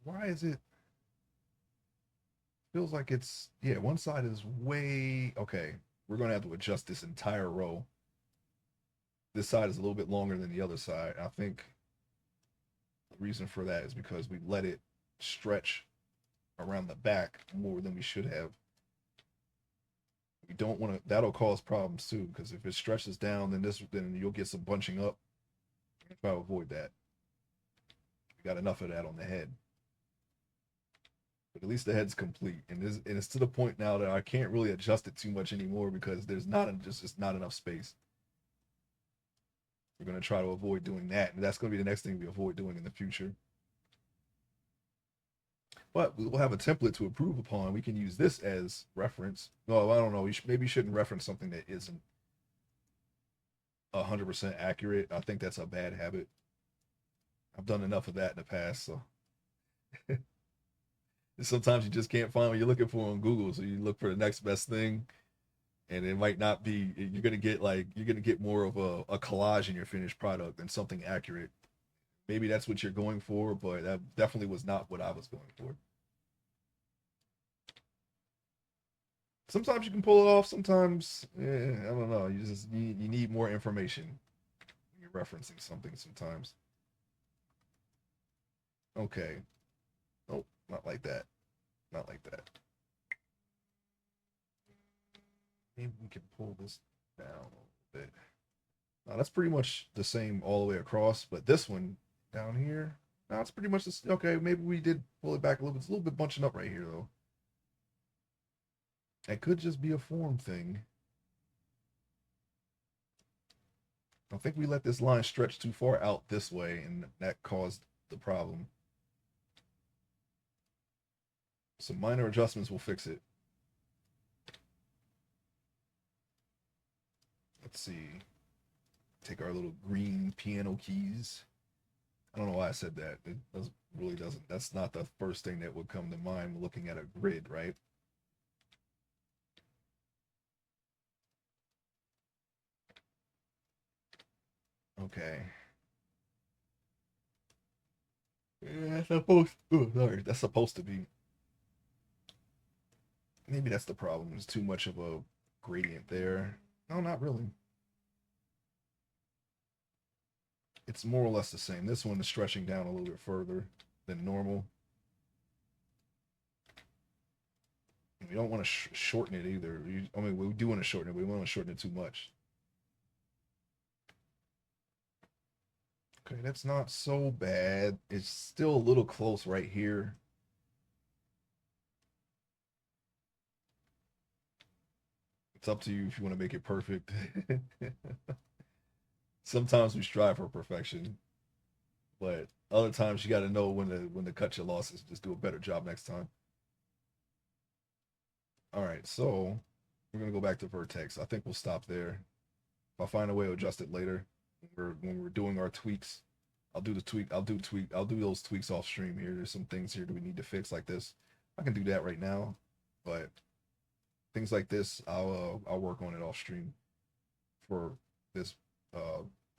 Why is it? Feels like it's, yeah, one side is way, okay. We're gonna have to adjust this entire row. This side is a little bit longer than the other side. I think the reason for that is because we let it stretch around the back more than we should have. We don't want to, that'll cause problems too, because if it stretches down, then you'll get some bunching up. Try to avoid that. We got enough of that on the head. But at least the head's complete. And it's to the point now that I can't really adjust it too much anymore because there's just not enough space. We're going to try to avoid doing that. And that's going to be the next thing we avoid doing in the future. But we'll have a template to improve upon. We can use this as reference. No, I don't know. Maybe you shouldn't reference something that isn't 100% accurate. I think that's a bad habit. I've done enough of that in the past, so sometimes you just can't find what you're looking for on Google, so you look for the next best thing, and it might not be. You're gonna get more of a collage in your finished product than something accurate. Maybe that's what you're going for, but that definitely was not what I was going for. Sometimes you can pull it off. Sometimes, I don't know. You need more information when you're referencing something. Sometimes. Okay. Nope, not like that. Not like that. Maybe we can pull this down a little bit. Now that's pretty much the same all the way across, but this one down here, now it's pretty much this. Okay, maybe we did pull it back a little bit. It's a little bit bunching up right here though. It could just be a form thing. I think we let this line stretch too far out this way, and that caused the problem. Some minor adjustments will fix it. Let's see. Take our little green piano keys. I don't know why I said that. It really doesn't. That's not the first thing that would come to mind looking at a grid, right? Okay. Yeah, that's supposed to be. Maybe that's the problem. There's too much of a gradient there. No, not really. It's more or less the same. This one is stretching down a little bit further than normal. We don't want to shorten it either. I mean, we do want to shorten it, but we don't want to shorten it too much. Okay, that's not so bad. It's still a little close right here. It's up to you if you want to make it perfect. Sometimes we strive for perfection, but other times you got to know when to cut your losses. Just do a better job next time. All right, so we're gonna go back to vertex. I think we'll stop there. If I find a way to adjust it later, when we're doing our tweaks, I'll do the tweak. I'll do those tweaks off stream here. There's some things here that we need to fix like this. I can do that right now, but things like this, I'll work on it off stream for this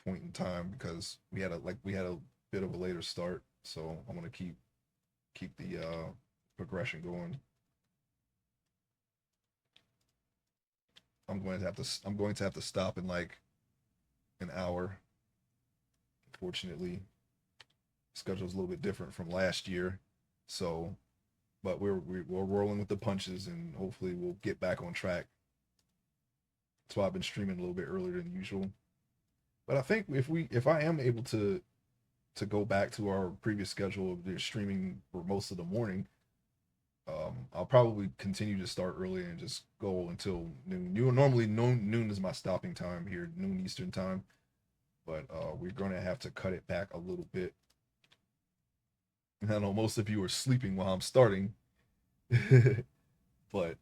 point in time because we had a bit of a later start, so I'm gonna keep the progression going. I'm going to have to stop in like an hour. Unfortunately, schedule's a little bit different from last year, so but we're rolling with the punches, and hopefully we'll get back on track. That's why I've been streaming a little bit earlier than usual. But I think if I am able to go back to our previous schedule of just streaming for most of the morning, I'll probably continue to start early and just go until noon. Normally noon is my stopping time here, noon Eastern time. But we're gonna have to cut it back a little bit. And I know most of you are sleeping while I'm starting, but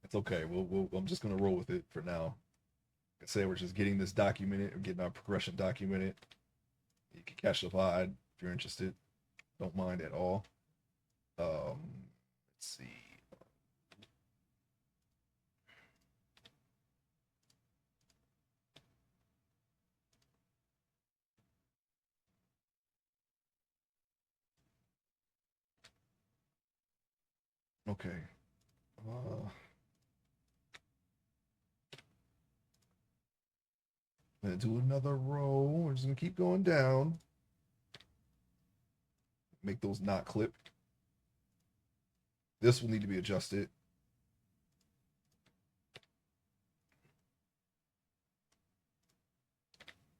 it's okay. I'm just gonna roll with it for now. Like I say, we're just getting this documented, or getting our progression documented. You can catch the vibe if you're interested. Don't mind at all. Let's see. Okay. Uh, gonna do another row. We're just gonna keep going down. Make those not clip. This will need to be adjusted.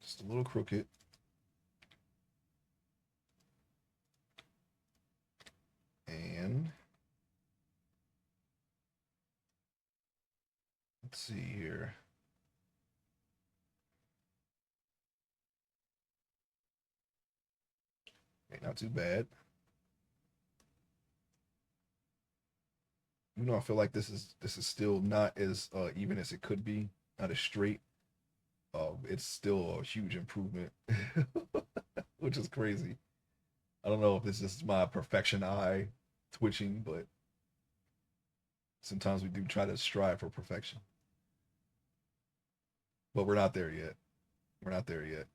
Just a little crooked. And let's see here. Okay, not too bad. You know, I feel like this is still not as even as it could be, not as straight. It's still a huge improvement, which is crazy. I don't know if this is my perfection eye twitching, but sometimes we do try to strive for perfection. But we're not there yet. We're not there yet.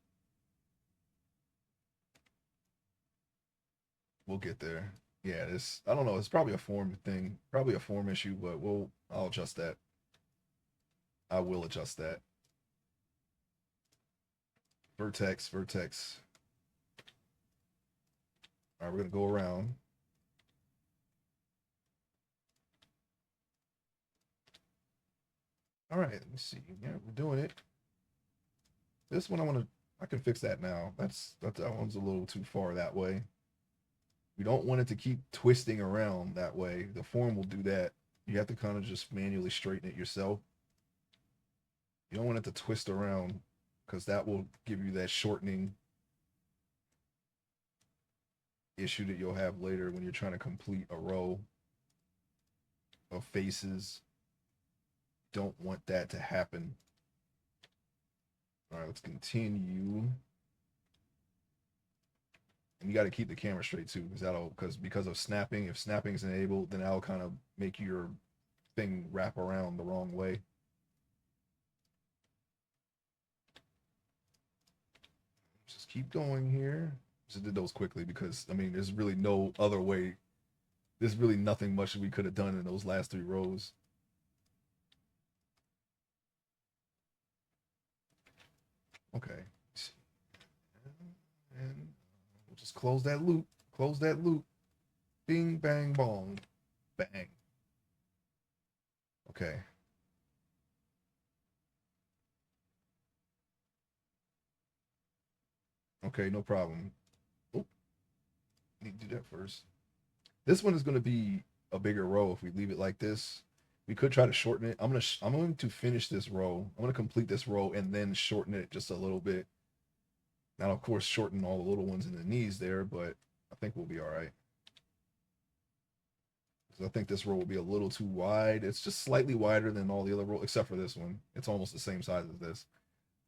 We'll get there. Yeah, this I don't know. It's probably a form thing, probably a form issue, but I'll adjust that. I will adjust that. Vertex, vertex. All right, we're gonna go around. All right, let me see. Yeah, we're doing it. This one I can fix that now. That one's a little too far that way. We don't want it to keep twisting around that way. The form will do that. You have to kind of just manually straighten it yourself. You don't want it to twist around because that will give you that shortening issue that you'll have later when you're trying to complete a row of faces. Don't want that to happen. All right, let's continue. And you got to keep the camera straight too, because of snapping. If snapping is enabled, then that'll kind of make your thing wrap around the wrong way. Just keep going here. Just did those quickly because I mean, there's really no other way. There's really nothing much we could have done in those last three rows. Okay. And we'll just close that loop. Close that loop. Bing, bang, bong. Bang. Okay. Okay, no problem. Oh, need to do that first. This one is going to be a bigger row if we leave it like this. We could try to shorten it. I'm going to finish this row. I'm going to complete this row and then shorten it just a little bit. Now, of course, shorten all the little ones in the knees there, but I think we'll be all right. I think this row will be a little too wide. It's just slightly wider than all the other rows, except for this one. It's almost the same size as this.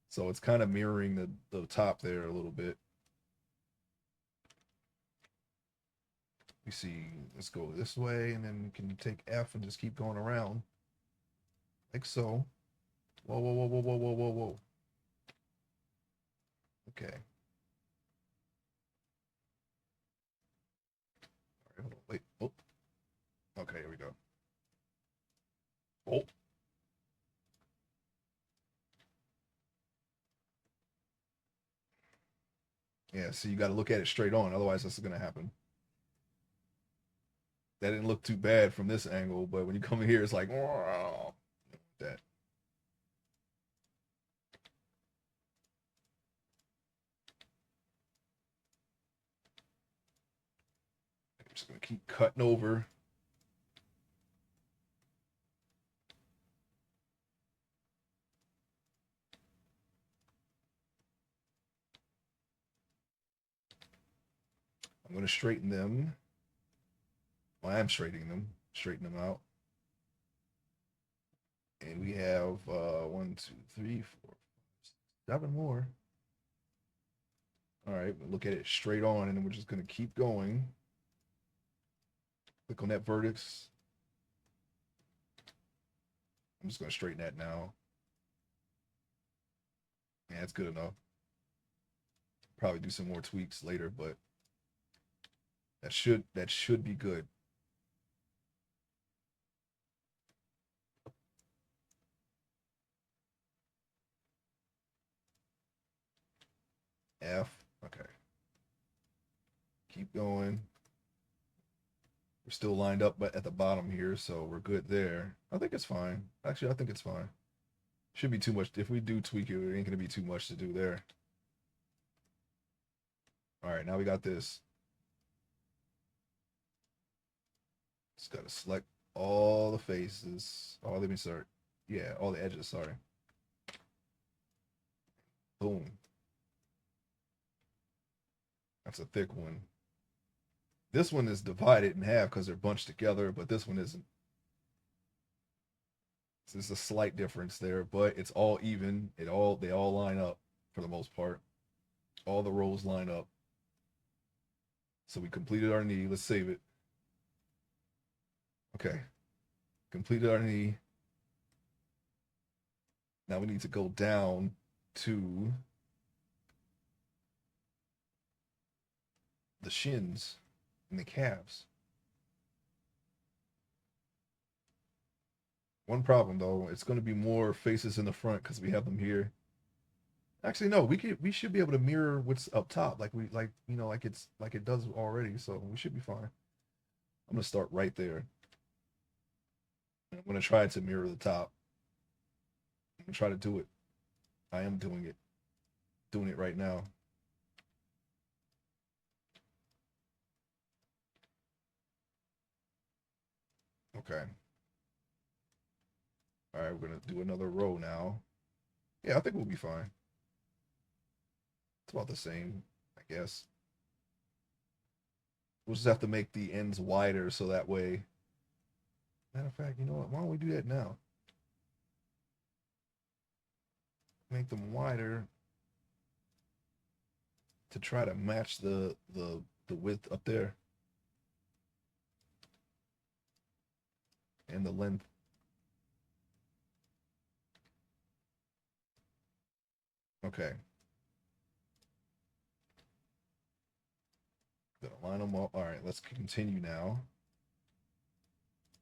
So it's kind of mirroring the top there a little bit. You see, let's go this way, and then we can take F and just keep going around. Like so. Whoa, whoa, whoa, whoa, whoa, whoa, whoa, whoa. Okay. All right, hold on. Wait. Oh. Okay, here we go. Oh. Yeah, so you got to look at it straight on. Otherwise, this is going to happen. that didn't look too bad from this angle, but when you come in here, it's like, oh, that. I'm just gonna keep cutting over. I'm gonna straighten them. Well, I am straighten them out. And we have 1, 2, 3, 4, 7 more. All right, look at it straight on, and then we're just gonna keep going. Click on that vertex. I'm just gonna straighten that now. Yeah, that's good enough. Probably do some more tweaks later, but that should be good. F. Okay. Keep going. We're still lined up but at the bottom here, so we're good there. I think it's fine. Actually, I think it's fine. Should be too much. If we do tweak it, it ain't gonna be too much to do there. All right, now we got this. Just gotta select all the faces. Oh, let me start. Yeah, all the edges, sorry. Boom. That's a thick one. This one is divided in half because they're bunched together, but this one isn't. So there's a slight difference there, but it's all even. They all line up for the most part. All the rows line up. So we completed our knee. Let's save it. Okay. Completed our knee. Now we need to go down to the shins and the calves. One problem though, it's going to be more faces in the front because we have them here. Actually, no, we should be able to mirror what's up top, like it does already. So we should be fine. I'm gonna start right there. I'm gonna try to mirror the top. I'm gonna try to do it. I am doing it right now. Okay. All right, we're gonna do another row now. Yeah, I think we'll be fine. It's about the same, I guess. We'll just have to make the ends wider so that way. Matter of fact, you know what? Why don't we do that now? Make them wider to try to match the width up there and the length. Okay. Gonna line them up. All right, let's continue now.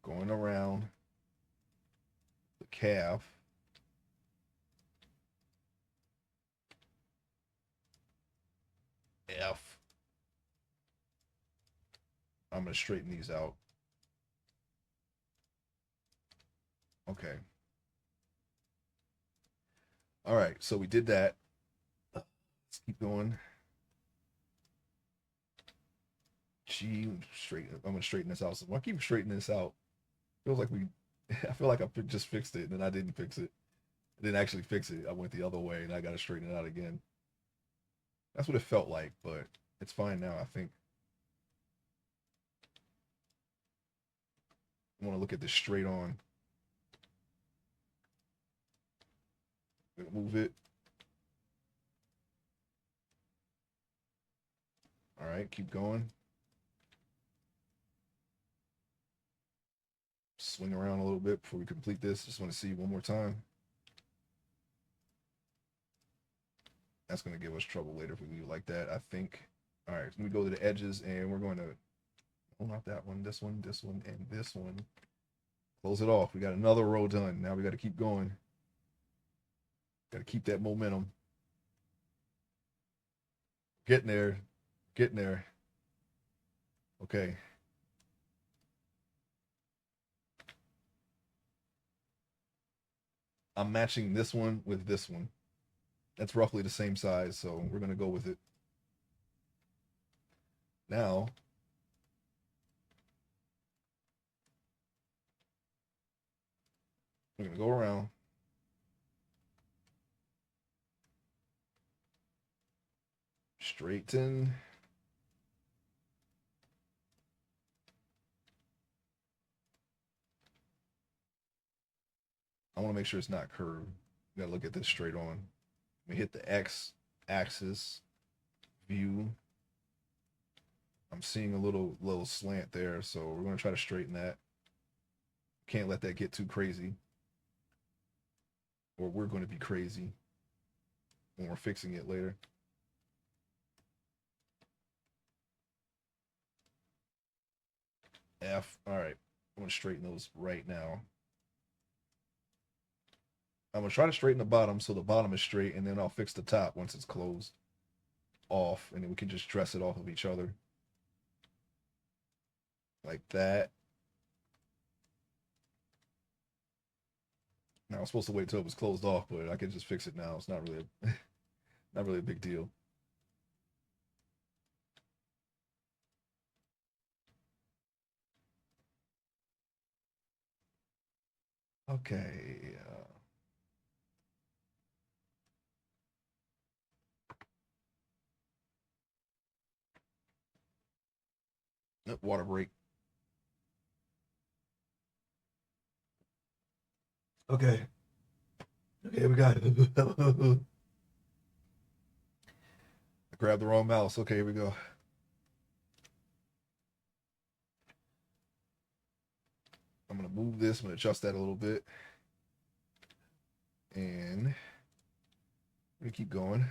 Going around the calf. F. I'm gonna straighten these out. Okay. All right, so we did that. Let's keep going. G, straighten. I'm gonna straighten this out. So I keep straightening this out. Feels like we. I feel like I just fixed it, and then I didn't fix it. I didn't actually fix it. I went the other way, and I got to straighten it out again. That's what it felt like, but it's fine now. I think. I want to look at this straight on. I'm gonna move it. All right, keep going. Swing around a little bit before we complete this. Just want to see one more time. That's going to give us trouble later if we leave like that, I think. All right, let me go to the edges, and we're going to, oh, not that one, this one, and this one. Close it off. We got another row done. Now we got to keep going. Got to keep that momentum. Getting there. Getting there. Okay. I'm matching this one with this one. That's roughly the same size, so we're gonna go with it. Now, we're gonna go around. Straighten. I want to make sure it's not curved. We gotta look at this straight on. We hit the X axis view. I'm seeing a little slant there, so we're gonna try to straighten that. Can't let that get too crazy, or we're going to be crazy when we're fixing it later. F. All right, I'm gonna straighten those right now. I'm gonna try to straighten the bottom so the bottom is straight, and then I'll fix the top once it's closed off, and then we can just dress it off of each other like that. Now I'm supposed to wait till it was closed off, but I can just fix it now. It's not really not really a big deal. Okay. Water break. Okay. Okay, we got it. I grabbed the wrong mouse. Okay, here we go. I'm gonna move this. I'm gonna adjust that a little bit, and we keep going.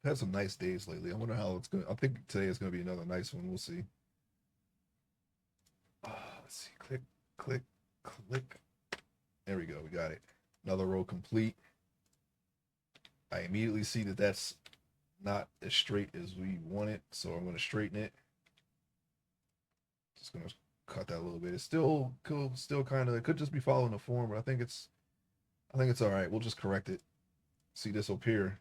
I've had some nice days lately. I wonder how it's gonna. I think today is gonna be another nice one. We'll see. Let's see. Click, click, click. There we go. We got it. Another row complete. I immediately see that that's not as straight as we want it, so I'm going to straighten it. Just going to cut that a little bit. It's still cool, still kind of. It could just be following the form, but I think it's all right. We'll just correct it. See this up here.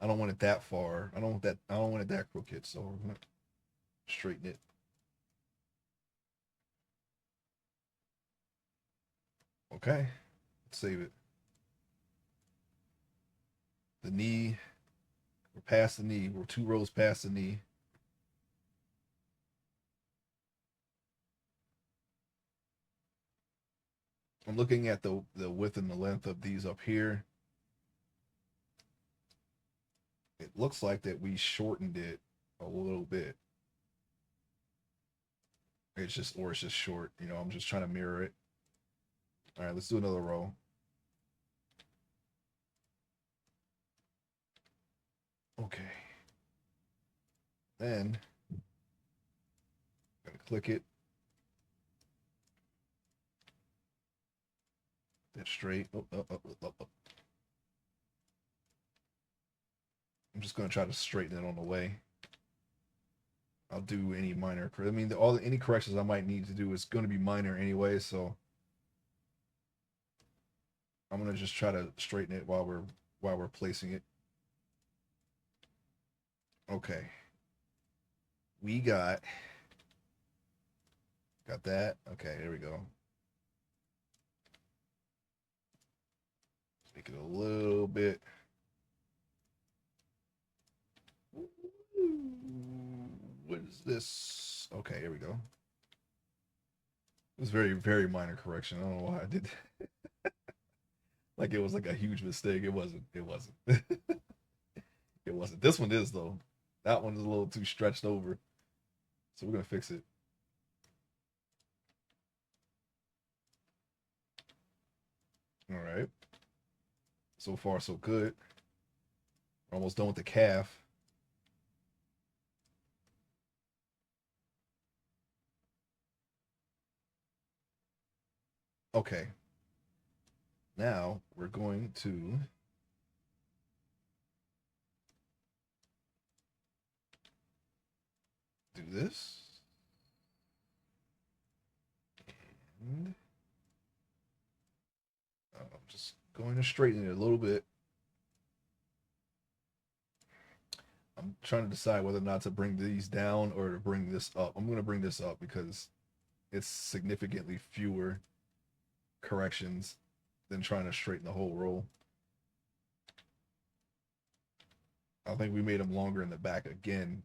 I don't want it that far. I don't want that. I don't want it that crooked. So we're going to straighten it. Okay, let's save it. The knee. We're past the knee. We're 2 rows past the knee. I'm looking at the width and the length of these up here. It looks like that we shortened it a little bit. It's just short. You know, I'm just trying to mirror it. All right, let's do another row. Okay. Then I'm gonna click it. That straight. Oh, oh, oh, oh, oh. I'm just gonna try to straighten it on the way. I'll do any minor. I mean, any corrections I might need to do is going to be minor anyway, so I'm gonna just try to straighten it while we're placing it. Okay. We got that. Okay, there we go. Make it a little bit. What is this? Okay, here we go. It was very, very minor correction. I don't know why I did that. Like it was like a huge mistake. It wasn't. It wasn't. It wasn't. This one is though. That one is a little too stretched over. So we're gonna fix it. All right. So far, so good. We're almost done with the calf. Okay. Now we're going to do this. going to straighten it a little bit. I'm trying to decide whether or not to bring these down or to bring this up. I'm going to bring this up because it's significantly fewer corrections than trying to straighten the whole roll. I think we made them longer in the back again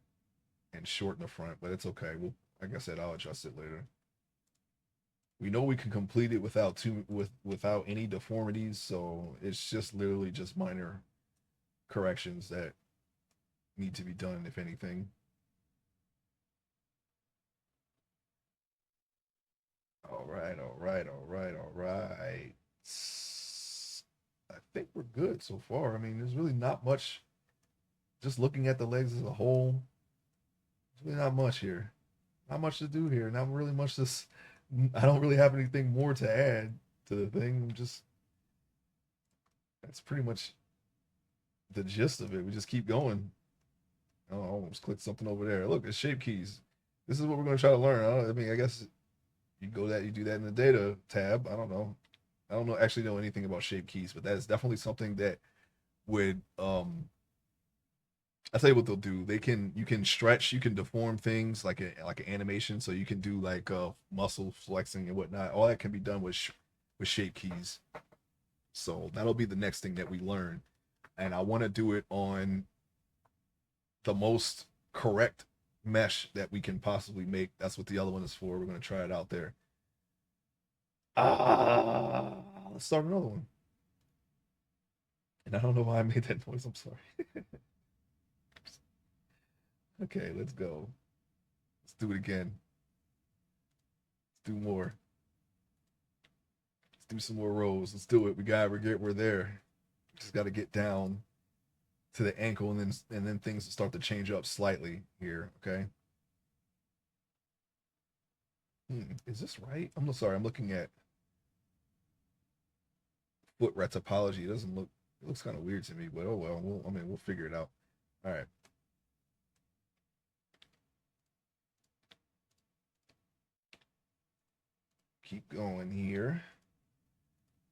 and short in the front, but it's okay. We'll, like I said, I'll adjust it later. We know we can complete it without any deformities, so it's just literally just minor corrections that need to be done, if anything. All right, all right, all right, all right. I think we're good so far. I mean, there's really not much. Just looking at the legs as a whole, there's really not much here. Not much to do here. Not really much to. I don't really have anything more to add to the thing. I'm just that's pretty much the gist of it. We just keep going. Oh, I almost clicked something over there. Look, it's shape keys. This is what we're going to try to learn. I mean, I guess you do that in the data tab. I don't know. I don't know actually know anything about shape keys, but that is definitely something that would I tell you what they'll do. You can stretch, you can deform things like an animation, so you can do like muscle flexing and whatnot. All that can be done with shape keys. So that'll be the next thing that we learn, and I want to do it on the most correct mesh that we can possibly make. That's what the other one is for. We're gonna try it out there. Let's start another one. And I don't know why I made that noise. I'm sorry. Okay, let's go. Let's do it again. Let's do more. Let's do some more rows. Let's do it. We're there. Just got to get down to the ankle, and then things start to change up slightly here. Okay. Is this right? I'm sorry. I'm looking at foot retopology. It doesn't look. It looks kind of weird to me, but oh well. We'll figure it out. All right. Keep going here.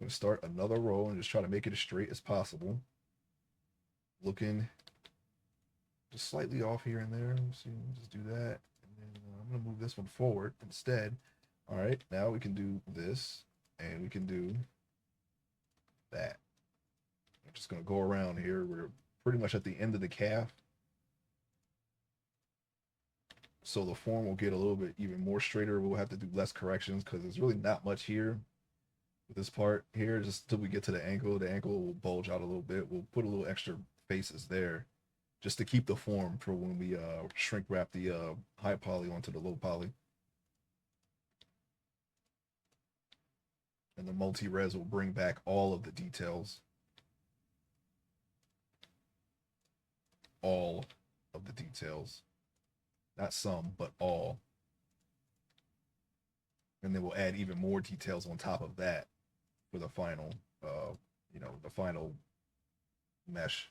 I'm gonna start another row and just try to make it as straight as possible. Looking just slightly off here and there. Let's see, we'll just do that. And then I'm gonna move this one forward instead. All right, now we can do this and we can do that. I'm just gonna go around here. We're pretty much at the end of the calf. So the form will get a little bit even more straighter. We'll have to do less corrections because there's really not much here with this part here. Just until we get to the ankle will bulge out a little bit. We'll put a little extra faces there just to keep the form for when we shrink wrap the high poly onto the low poly. And the multi-res will bring back all of the details. All of the details. Not some, but all. And then we'll add even more details on top of that for the final, the final mesh.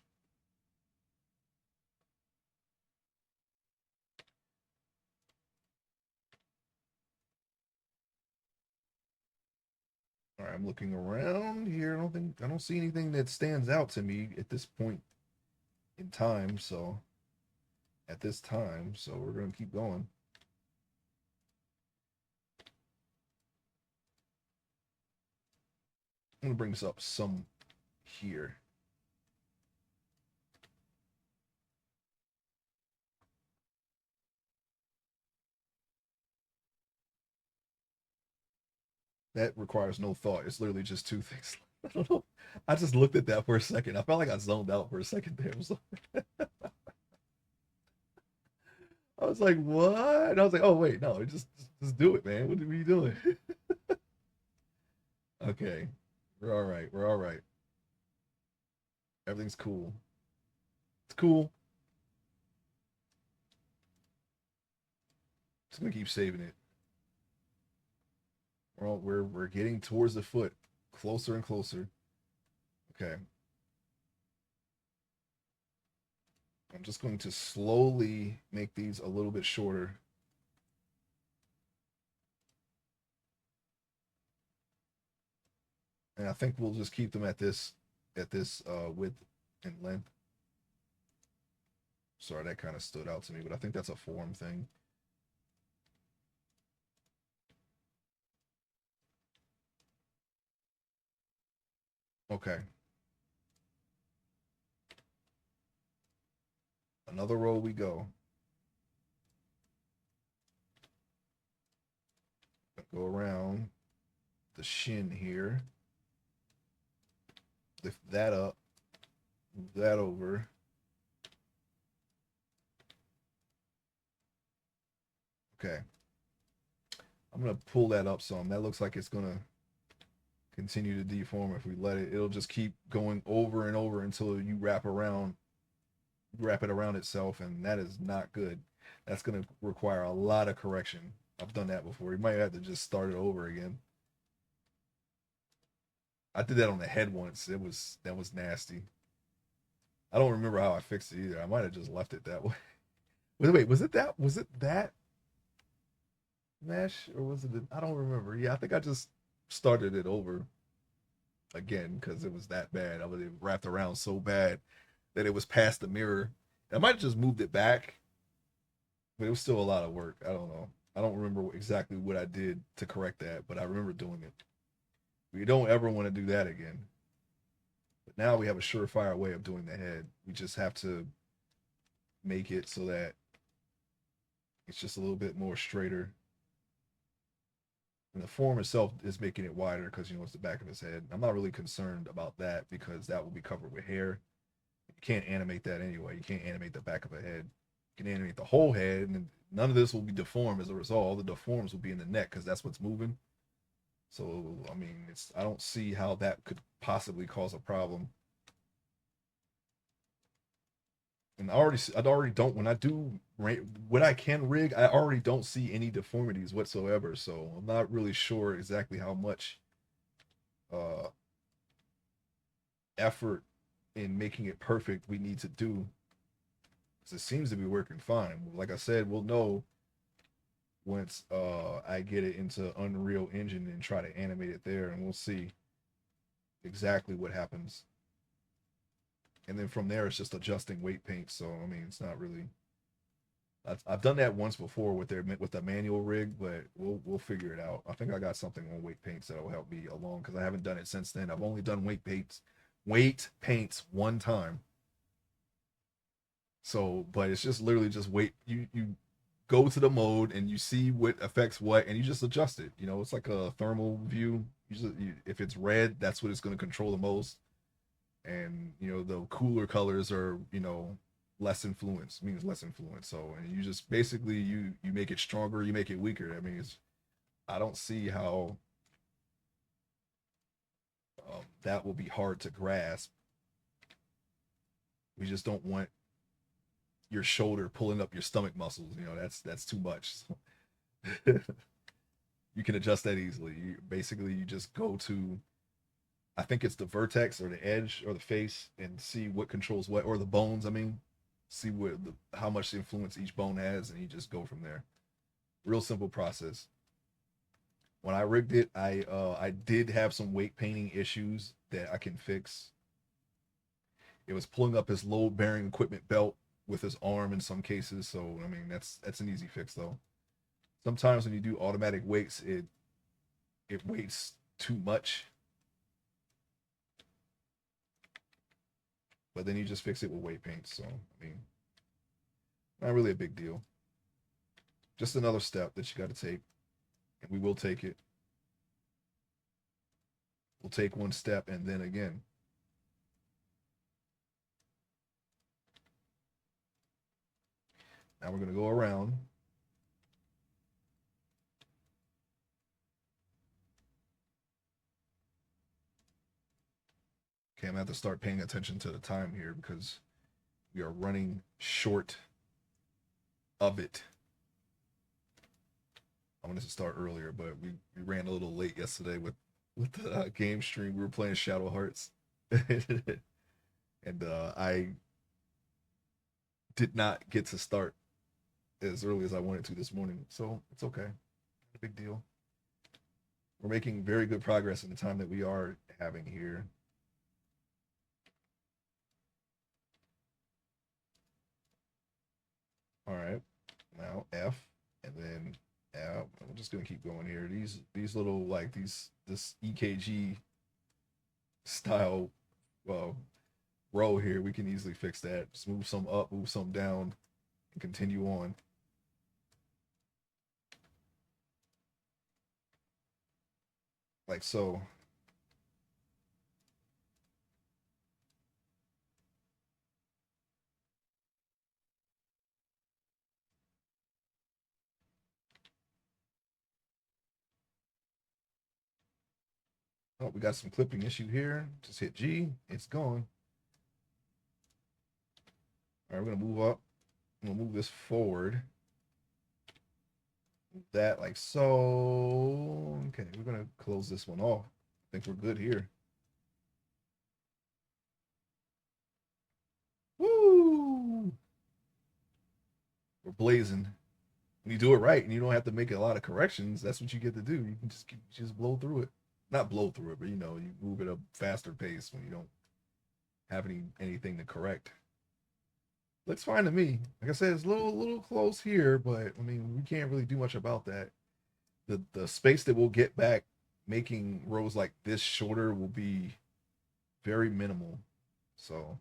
All right, I'm looking around here. I don't see anything that stands out to me at this point in time. So we're gonna keep going. I'm gonna bring this up some here. That requires no thought. It's literally just two things. I don't know. I just looked at that for a second. I felt like I zoned out for a second there. I was like, what? And I was like, oh wait, no, just do it, man. What are you doing? Okay. We're all right. We're all right. Everything's cool. It's cool. Just gonna keep saving it. We're getting towards the foot, closer and closer. Okay. I'm just going to slowly make these a little bit shorter. And I think we'll just keep them at this width and length. Sorry, that kind of stood out to me, but I think that's a form thing. Okay. Another row we go. Go around the shin here. Lift that up. Move that over. Okay. I'm going to pull that up some. That looks like it's going to continue to deform if we let it. It'll just keep going over and over until you wrap it around itself, and that is not good. That's going to require a lot of correction. I've done that before. You might have to just start it over again. I did that on the head once. That was nasty. I don't remember how I fixed it either. I might have just left it that way. Wait, was it that mesh or was it? I don't remember. Yeah, I think I just started it over again because it was that bad. I was wrapped around so bad that it was past the mirror. I might have just moved it back, but it was still a lot of work. I don't know. I don't remember exactly what I did to correct that, but I remember doing it. We don't ever want to do that again. But now we have a surefire way of doing the head. We just have to make it so that it's just a little bit more straighter. And the form itself is making it wider because it's the back of his head. I'm not really concerned about that because that will be covered with hair. You can't animate that anyway. You can't animate the back of a head. You can animate the whole head, and none of this will be deformed as a result. All the deforms will be in the neck because that's what's moving. So I mean, I don't see how that could possibly cause a problem. And I already don't when I do what I can rig, I already don't see any deformities whatsoever. So I'm not really sure exactly how much uh effort in making it perfect we need to do. Because it seems to be working fine. Like I said, we'll know once I get it into Unreal Engine and try to animate it there, and we'll see exactly what happens. And then from there, it's just adjusting weight paint. So I mean, it's not really. I've done that once before with the manual rig, but we'll figure it out. I think I got something on weight paints that'll help me along because I haven't done it since then. I've only done weight paints one time. So, but it's just literally just weight. You go to the mode and you see what affects what, and you just adjust it. It's like a thermal view. If it's red, that's what it's going to control the most. And the cooler colors are less influence, means less influence. So, and you just basically you make it stronger, you make it weaker. I mean, I don't see how that will be hard to grasp. We just don't want your shoulder pulling up your stomach muscles. That's too much. You can adjust that easily. You just go to, I think it's the vertex or the edge or the face, and see what controls what, or the bones. I mean, see how much influence each bone has, and you just go from there. Real simple process. When I rigged it, I did have some weight painting issues that I can fix. It was pulling up his load bearing equipment belt with his arm in some cases. So I mean, that's an easy fix though. Sometimes when you do automatic weights, it weights too much, but then you just fix it with weight paint. So I mean, not really a big deal. Just another step that you got to take, and we will take it. We'll take one step and then again. Now we're going to go around. Okay, I'm going to have to start paying attention to the time here because we are running short of it. I wanted to start earlier, but we ran a little late yesterday with the game stream. We were playing Shadow Hearts, and I did not get to start as early as I wanted to this morning. So it's okay, no big deal. We're making very good progress in the time that we are having here. All right, now F, and then F. I'm just gonna keep going here. These little like this EKG style uh, row here, we can easily fix that. Just move some up, move some down, and continue on. Like so. Oh, we got some clipping issue here. Just hit G. It's gone. All right, we're gonna move up. We'll move this forward. That like so. Okay, we're gonna close this one off. I think we're good here. Woo! We're blazing. When you do it right and you don't have to make a lot of corrections, that's what you get to do. You can just blow through it. Not blow through it, but you know, you move at a faster pace when you don't have anything to correct. Looks fine to me. Like I said, it's a little close here, but I mean, we can't really do much about that. The space that we'll get back making rows like this shorter will be very minimal. So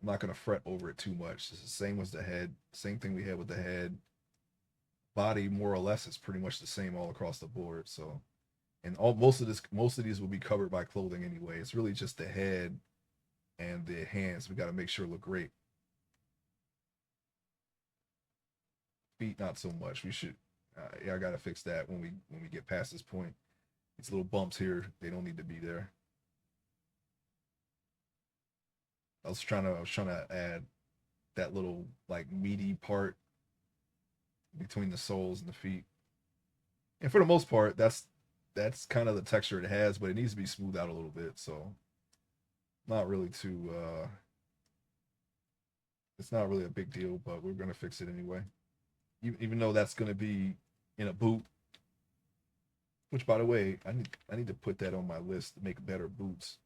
I'm not gonna fret over it too much. It's the same as the head. Same thing we had with the head. Body more or less is pretty much the same all across the board. So and all most of these will be covered by clothing anyway. It's really just the head and the hands we got to make sure look great. Feet not so much. We should yeah, I got to fix that when we get past this point. These little bumps here, they don't need to be there. I was trying to add that little like meaty part between the soles and the feet. And for the most part, that's kind of the texture it has, but it needs to be smoothed out a little bit. So not really too it's not really a big deal, but we're gonna fix it anyway. Even though that's gonna be in a boot, which by the way, I need to put that on my list to make better boots.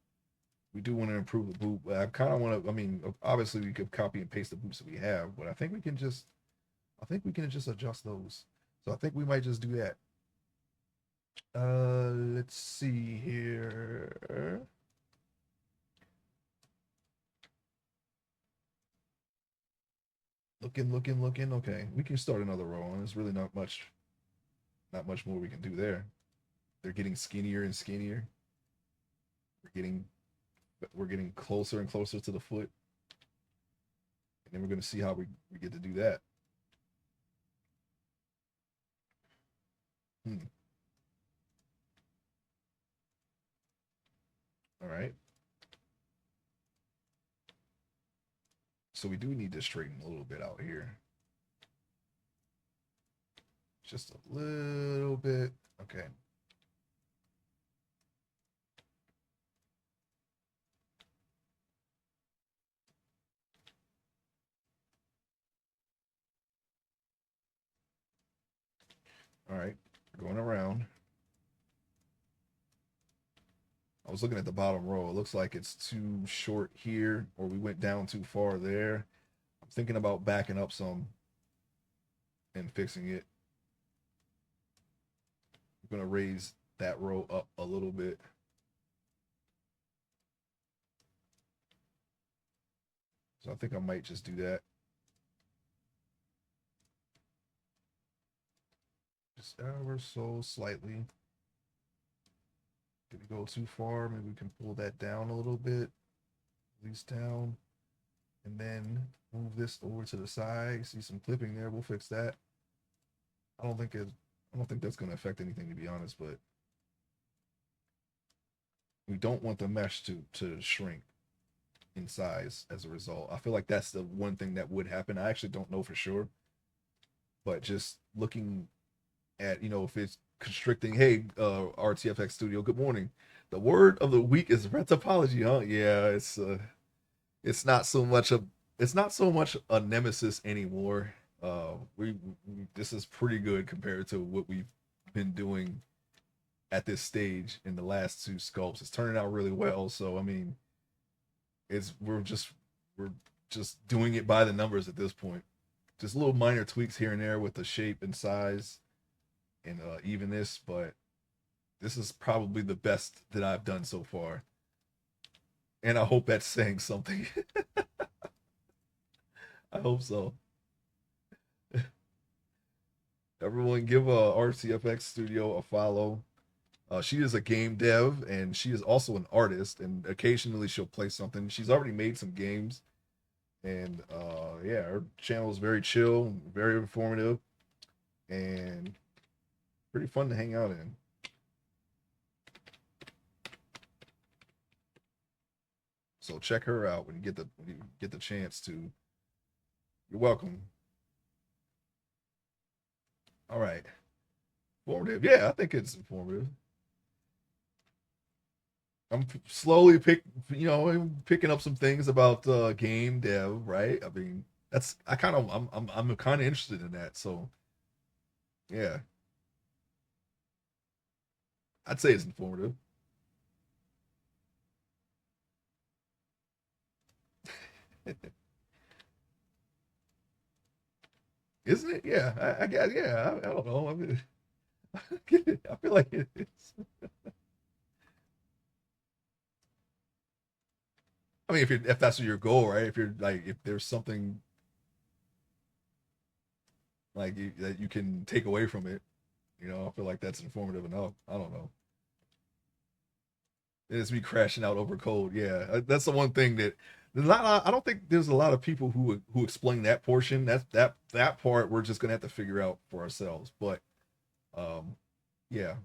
We do want to improve the boot, but I kind of want to. I mean, obviously we could copy and paste the boots that we have, but I think we can just adjust those. So I think we might just do that. Let's see here. Looking. Okay, we can start another row, and there's really not much more we can do there. They're getting skinnier and skinnier. We're getting, we're getting closer and closer to the foot, and then we're gonna see how we get to do that. Hmm. All right. So we do need to straighten a little bit out here. Just a little bit. Okay. All right. Going around. I was looking at the bottom row. It looks like it's too short here, or we went down too far there. I'm thinking about backing up some and fixing it. I'm gonna raise that row up a little bit. So I think I might just do that. Just ever so slightly. Did we go too far? Maybe we can pull that down a little bit. Release down. And then move this over to the side. See some clipping there. We'll fix that. I don't think it I don't think that's gonna affect anything to be honest, but we don't want the mesh to shrink in size as a result. I feel like that's the one thing that would happen. I actually don't know for sure, but just looking at if it's constricting. Hey, RTFX Studio, good morning. The word of the week is retopology, huh? Yeah, it's not so much a it's not so much a nemesis anymore. We this is pretty good compared to what we've been doing at this stage in the last two sculpts. It's turning out really well. So I mean, it's we're just doing it by the numbers at this point. Just little minor tweaks here and there with the shape and size and evenness, but this is probably the best that I've done so far. And I hope that's saying something. I hope so. Everyone give RCFX Studio a follow. She is a game dev and she is also an artist, and occasionally she'll play something. She's already made some games, and yeah, her channel is very chill, very informative, and pretty fun to hang out in. So check her out when you get the chance to. You're welcome. All right, informative. Yeah, I think it's informative. I'm slowly picking up some things about game dev, right? I mean, that's I kind of I'm kind of interested in that. So yeah, I'd say it's informative, isn't it? Yeah, I guess. Yeah, I don't know. I mean, I feel like it is. I mean, if that's your goal, right? If you're like if there's something like that you can take away from it, I feel like that's informative enough. I don't know. It's me crashing out over code. Yeah, that's the one thing that there's not. I don't think there's a lot of people who explain that portion. That part we're just gonna have to figure out for ourselves. But um, yeah,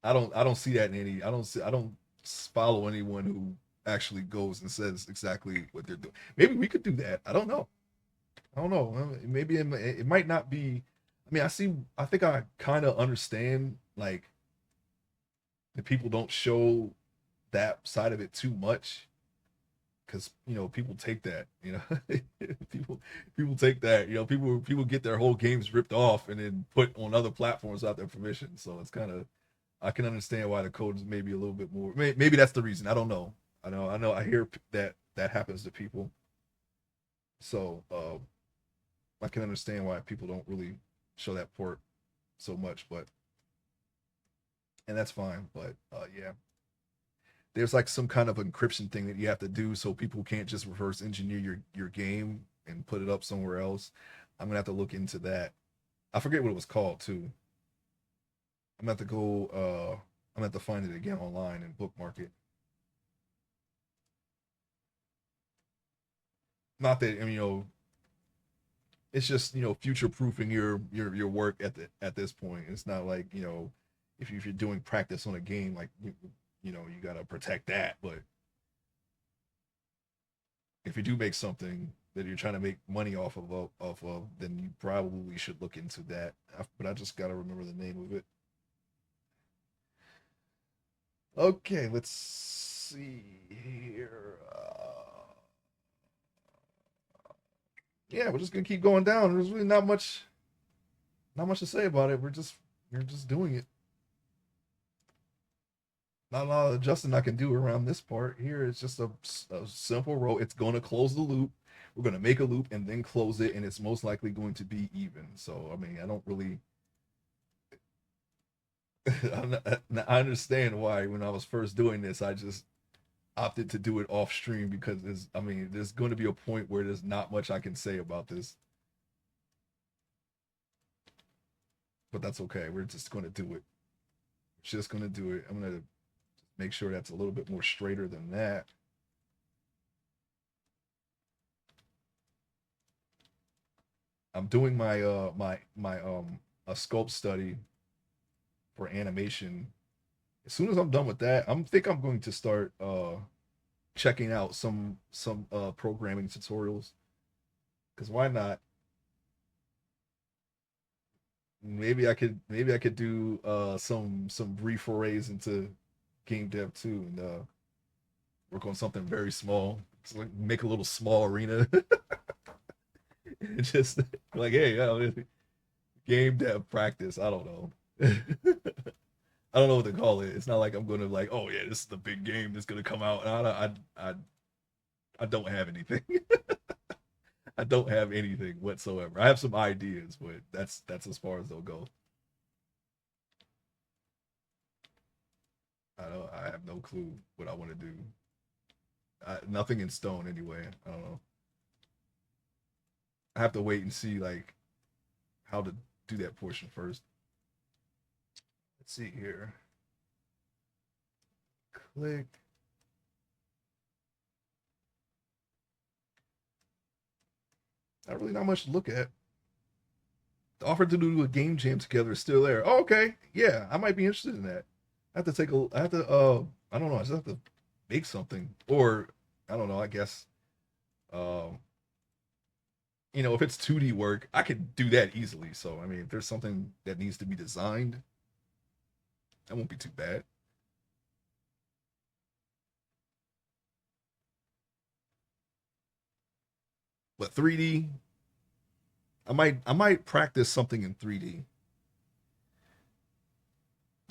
I don't see that in any. I don't follow anyone who actually goes and says exactly what they're doing. Maybe we could do that. I don't know. I don't know. Maybe it might not be. I mean, I see. I think I kind of understand like the people don't show that side of it too much because people take that people take that people get their whole games ripped off and then put on other platforms without their permission. So it's kind of I can understand why the code is maybe a little bit more. Maybe that's the reason. I don't know. I know. I hear that happens to people. So I can understand why people don't really show that port so much, but and that's fine. But yeah, there's like some kind of encryption thing that you have to do so people can't just reverse engineer your game and put it up somewhere else. I'm gonna have to look into that. I forget what it was called too. I'm gonna have to go. I'm gonna have to find it again online and bookmark it. Not that I mean, it's just future proofing your work at this point. It's not like if you're doing practice on a game like you gotta protect that. But if you do make something that you're trying to make money off of, then you probably should look into that. But I just gotta remember the name of it. Okay, let's see here. Yeah, we're just gonna keep going down. There's really not much to say about it. We're just doing it. Not a lot of adjusting I can do around this part here. It's just a simple row. It's going to close the loop. We're going to make a loop and then close it, and it's most likely going to be even. So, I mean, I don't really. I understand why when I was first doing this, I just opted to do it off stream because there's going to be a point where there's not much I can say about this, but that's okay. We're just going to do it. Just going to do it. I'm going to make sure that's a little bit more straighter than that. I'm doing my a sculpt study for animation. As soon as I'm done with that, I'm going to start checking out some programming tutorials. Because why not? Maybe I could do some brief forays into game dev too, and work on something very small. It's like make a little small arena. It's just like, hey, game dev practice. I don't know. I don't know what to call it. It's not like I'm gonna like, oh yeah, this is the big game that's gonna come out. And I don't have anything. I don't have anything whatsoever. I have some ideas, but that's as far as they'll go. I have no clue what I want to do. Nothing in stone anyway. I don't know. I have to wait and see like how to do that portion first. Let's see here. Click. Not much to look at. The offer to do a game jam together is still there. Oh, okay. Yeah, I might be interested in that. I have to take a. I have to. I don't know. I just have to make something, or I don't know. I guess. Um. If it's 2D work, I could do that easily. So I mean, if there's something that needs to be designed, that won't be too bad. But 3D, I might practice something in 3D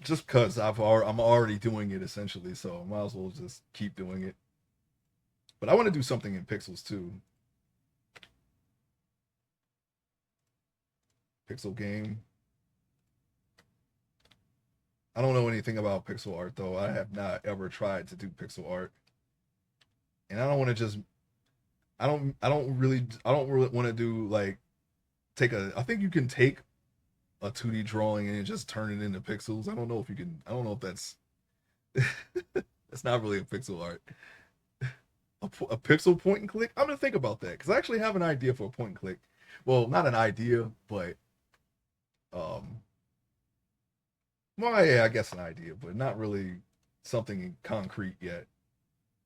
just because I'm already doing it essentially. So I might as well just keep doing it. But I want to do something in pixels too. Pixel game. I don't know anything about pixel art though. I have not ever tried to do pixel art, and I don't want to just. I don't really want to do like take a. I think you can take a 2D drawing and just turn it into pixels. I don't know if you can. I don't know if that's. That's not really a pixel art. A pixel point and click. I'm gonna think about that because I actually have an idea for a point and click. Well, not an idea, but um, well, yeah, I guess an idea, but not really something in concrete yet.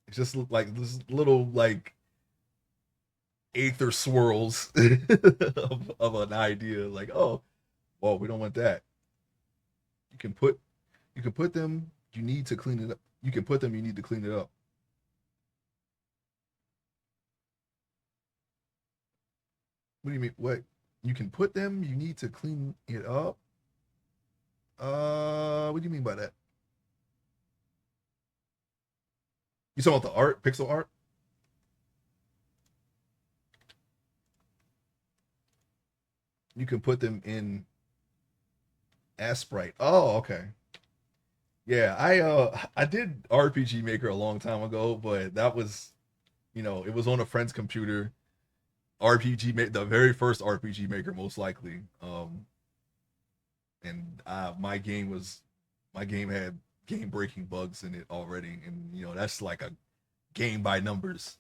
It's just like this little like aether swirls of an idea. Like, oh, well, we don't want that. You can put you can put them. You need to clean it up. You can put them. You need to clean it up. What do you mean? What? You can put them. You need to clean it up. What do you mean by that? You talking about the art, pixel art? You can put them in Asprite. Oh, okay. Yeah, I did RPG Maker a long time ago, but that was it was on a friend's computer. The very first RPG Maker, most likely. And my game had game breaking bugs in it already, and that's like a game by numbers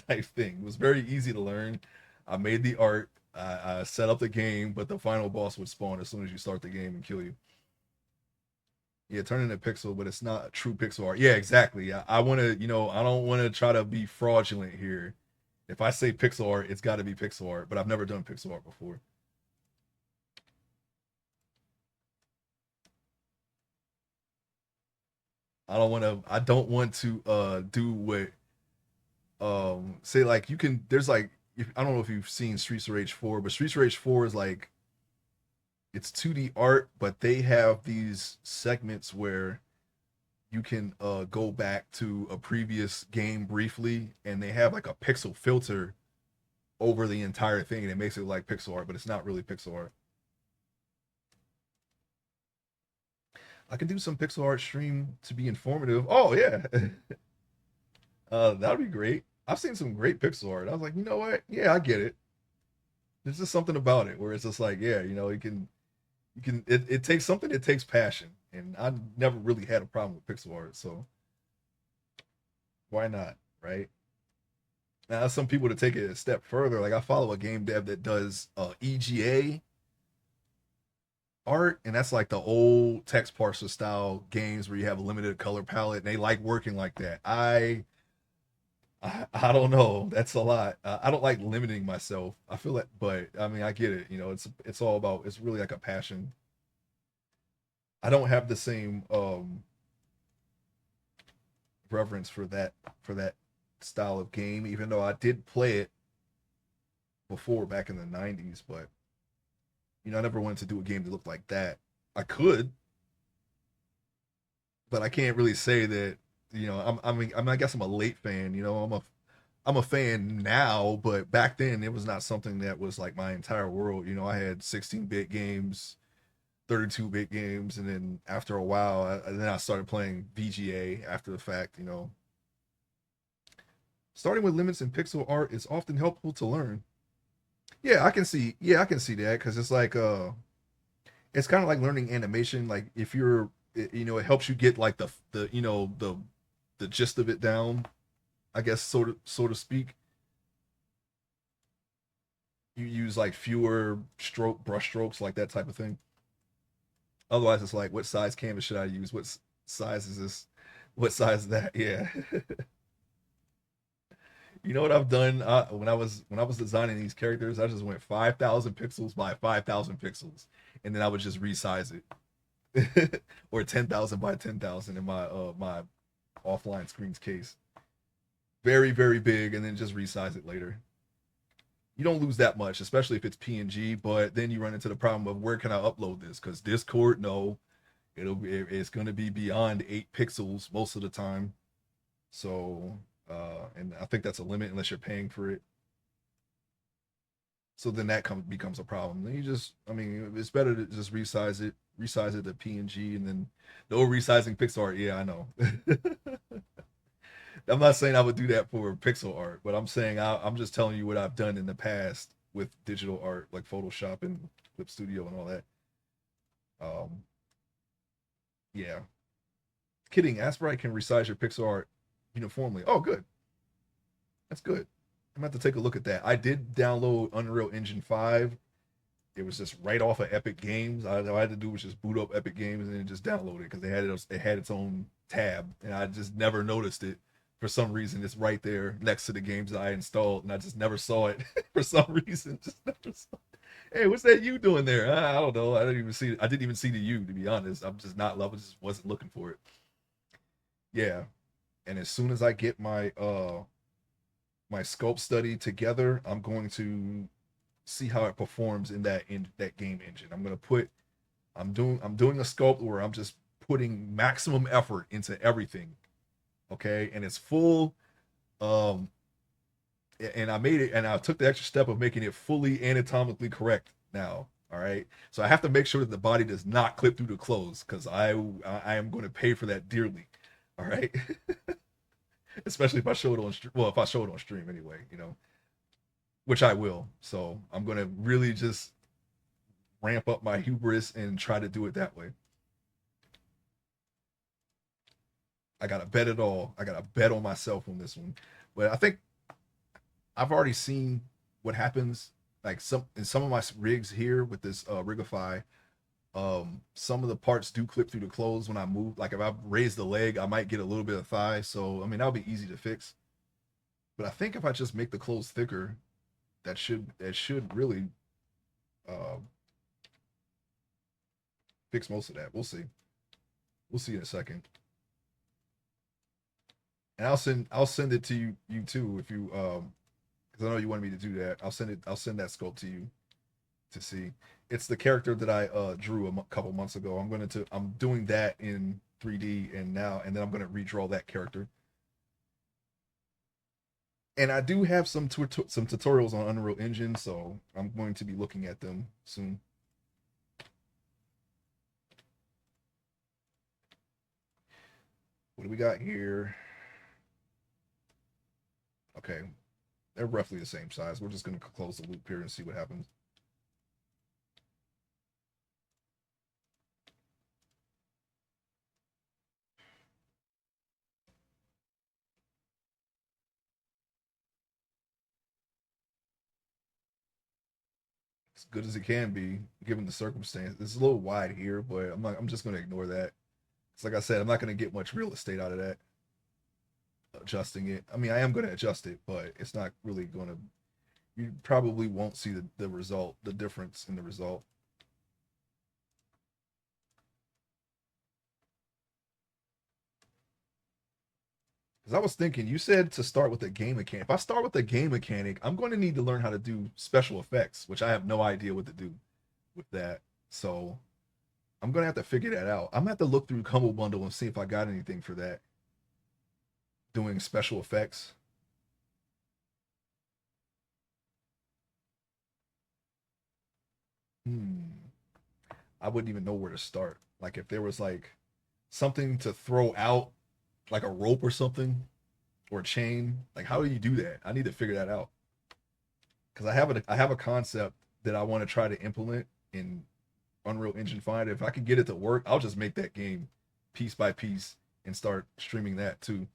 type thing. It was very easy to learn. I made the art. I set up the game, but the final boss would spawn as soon as you start the game and kill you. Yeah, turn into pixel, but it's not true pixel art. Yeah, exactly. I want to, I don't want to try to be fraudulent here. If I say pixel art, it's got to be pixel art, but I've never done pixel art before. I don't want to do what say like you can there's like I don't know if you've seen Streets of Rage 4, but Streets of Rage 4 is like it's 2D art, but they have these segments where you can go back to a previous game briefly, and they have like a pixel filter over the entire thing, and it makes it like pixel art, but it's not really pixel art. I can do some pixel art stream to be informative. Oh yeah, that'd be great. I've seen some great pixel art. I was like, you know what? Yeah, I get it. There's just something about it where it's just like, yeah, it takes something. It takes passion, and I never really had a problem with pixel art, so why not, right? Now, some people to take it a step further, like I follow a game dev that does EGA art, and that's like the old text parser style games where you have a limited color palette, and they like working like that. I don't know. That's a lot. I don't like limiting myself. I feel like, but I mean, I get it. It's all about. It's really like a passion. I don't have the same reverence for that style of game, even though I did play it before back in the '90s. But I never wanted to do a game that looked like that. I could, but I can't really say that. I guess I'm a late fan. I'm a fan now, but back then it was not something that was like my entire world. I had 16-bit games, 32-bit games, and then after a while, then I started playing VGA after the fact. Starting with limits in pixel art is often helpful to learn. Yeah, I can see. Yeah, I can see that because it's kind of like learning animation. Like if it helps you get like the gist of it down. I guess so to speak. You use like fewer brush strokes, like that type of thing. Otherwise, it's like, what size canvas should I use? What size is this? What size is that? Yeah. You know what I've done when I was designing these characters? I just went 5,000 pixels by 5,000 pixels, and then I would just resize it, or 10,000 by 10,000 in my offline screens case. Very very big, and then just resize it later. You don't lose that much, especially if it's PNG. But then you run into the problem of where can I upload this? Because Discord, no, it's going to be beyond 8 pixels most of the time. So, and I think that's a limit unless you're paying for it. So then becomes a problem. Then I mean, it's better to just resize it to PNG, and then no resizing pixel art. Yeah, I know. I'm not saying I would do that for pixel art, but I'm saying I'm just telling you what I've done in the past with digital art, like Photoshop and Clip Studio and all that. Um, yeah. Kidding. Aspirite can resize your pixel art uniformly. Oh, good. That's good. I'm gonna have to take a look at that. I did download Unreal Engine 5. It was just right off of Epic Games. All I had to do was just boot up Epic Games and then just download it because it had its own tab, and I just never noticed it. For some reason, it's right there next to the games that I installed, and I just never saw it for some reason. Just never saw it. Hey, what's that you doing there? I don't know. I didn't even see. I didn't even see the you, to be honest. I'm just not loving. Just wasn't looking for it. Yeah, and as soon as I get my sculpt study together, I'm going to see how it performs in that game engine. I'm doing a sculpt where I'm just putting maximum effort into everything. Okay, and it's full. Um, and I made it, and I took the extra step of making it fully anatomically correct now. All right, so I have to make sure that the body does not clip through the clothes because I am going to pay for that dearly. All right, especially if I show it on well, if I show it on stream anyway, which I will. So I'm going to really just ramp up my hubris and try to do it that way. I got to bet it all. I got to bet on myself on this one. But I think I've already seen what happens. Like some of my rigs here with this Rigify, some of the parts do clip through the clothes when I move. Like if I raise the leg, I might get a little bit of thigh. So I mean that'll be easy to fix. But I think if I just make the clothes thicker, that should really uh, fix most of that. We'll see. We'll see in a second. And I'll send it to you too if you because I know you wanted me to do that. I'll send that sculpt to you to see. It's the character that I drew a couple months ago. I'm doing that in 3D and then I'm gonna redraw that character. And I do have some tutorials on Unreal Engine, so I'm going to be looking at them soon. What do we got here? Okay, they're roughly the same size. We're just gonna close the loop here and see what happens. As good as it can be given the circumstance. It's a little wide here, but I'm just gonna ignore that. It's like I said, I'm not gonna get much real estate out of that. Adjusting it. I mean, I am gonna adjust it, but it's not really gonna. You probably won't see the result, the difference in the result. Because I was thinking, you said to start with a game mechanic. If I start with a game mechanic, I'm going to need to learn how to do special effects, which I have no idea what to do with that. So I'm gonna have to figure that out. I'm gonna have to look through Humble Bundle and see if I got anything for that. Doing special effects. Hmm. I wouldn't even know where to start. Like if there was like something to throw out, like a rope or something, or a chain. Like how do you do that? I need to figure that out. Because I have a concept that I want to try to implement in Unreal Engine 5. If I can get it to work, I'll just make that game piece by piece and start streaming that too.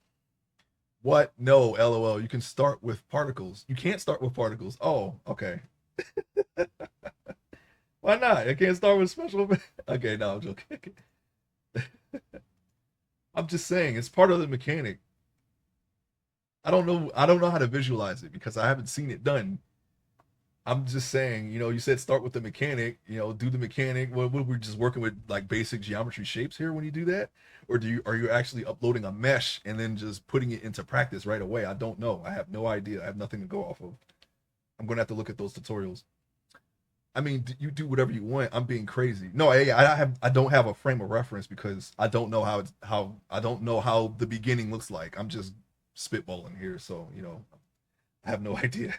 What? No, LOL. You can start with particles. You can't start with particles. Oh, okay. Why not? I can't start with special. Okay, no, I'm joking. I'm just saying it's part of the mechanic. I don't know. I don't know how to visualize it because I haven't seen it done. I'm just saying, you said start with the mechanic, do the mechanic. What we're just working with like basic geometry shapes here when you do that, or are you actually uploading a mesh and then just putting it into practice right away? I don't know. I have no idea. I have nothing to go off of. I'm gonna have to look at those tutorials. I mean, you do whatever you want. I'm being crazy. No, I don't have a frame of reference because I don't know how I don't know how the beginning looks like. I'm just spitballing here, so I have no idea.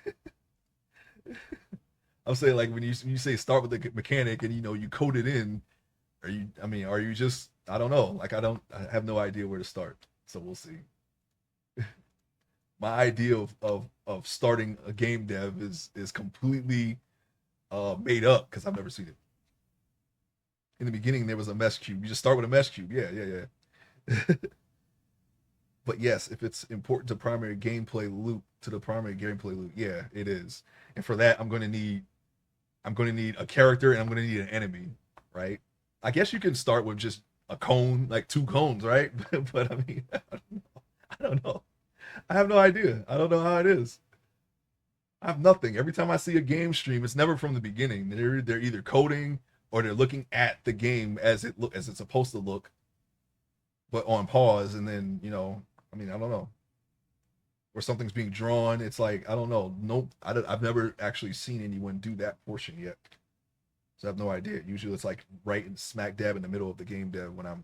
I'm saying like when you say start with the mechanic and you code it in, are you just I don't know. Like I have no idea where to start. So we'll see. My idea of starting a game dev is completely made up because I've never seen it. In the beginning there was a mesh cube. You just start with a mesh cube. Yeah, yeah, yeah. But yes, if it's important to the primary gameplay loop, yeah, it is. And for that I'm going to need a character and I'm going to need an enemy, right? I guess you can start with just a cone, like two cones, right? But I mean, I don't know. I have no idea. I don't know how it is. I have nothing. Every time I see a game stream, it's never from the beginning. They're either coding or they're looking at the game as it's supposed to look, but on pause, and then I mean, I don't know. Or something's being drawn. It's like I don't know. Nope. I've never actually seen anyone do that portion yet. So I have no idea. Usually it's like right in smack dab in the middle of the game dev when I'm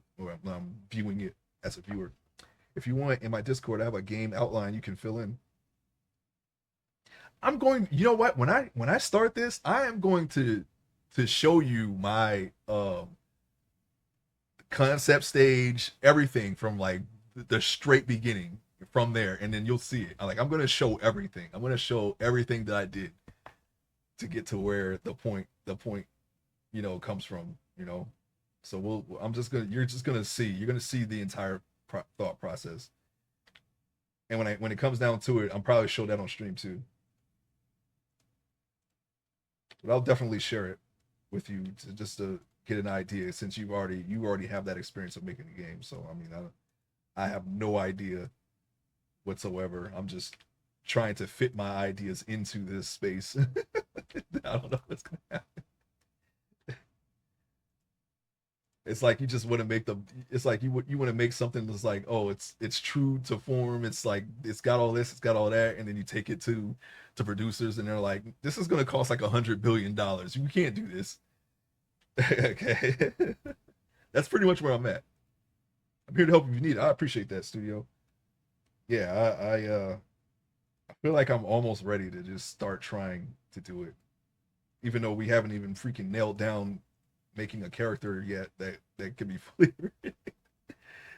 viewing it as a viewer. If you want, in my Discord, I have a game outline you can fill in. I'm going. You know what? When I start this, I am going to show you my concept stage, everything from like the straight beginning from there, and then you'll see it. I'm going to show everything. I'm going to show everything that I did to get to where the point comes from. So you're just gonna see, the entire thought process. And when it comes down to it, I'm probably show that on stream too. But I'll definitely share it with you just to get an idea, since you already have that experience of making the game. So I mean, I have no idea whatsoever. I'm just trying to fit my ideas into this space. I don't know what's gonna happen. It's like you just want to make the. It's like you want to make something that's like, oh, it's true to form. It's like it's got all this, it's got all that, and then you take it to producers, and they're like, this is gonna cost like $100 billion. You can't do this. Okay, that's pretty much where I'm at. I'm here to help if you need it. I appreciate that, studio. Yeah, I feel like I'm almost ready to just start trying to do it, even though we haven't even freaking nailed down making a character yet that can be fully written.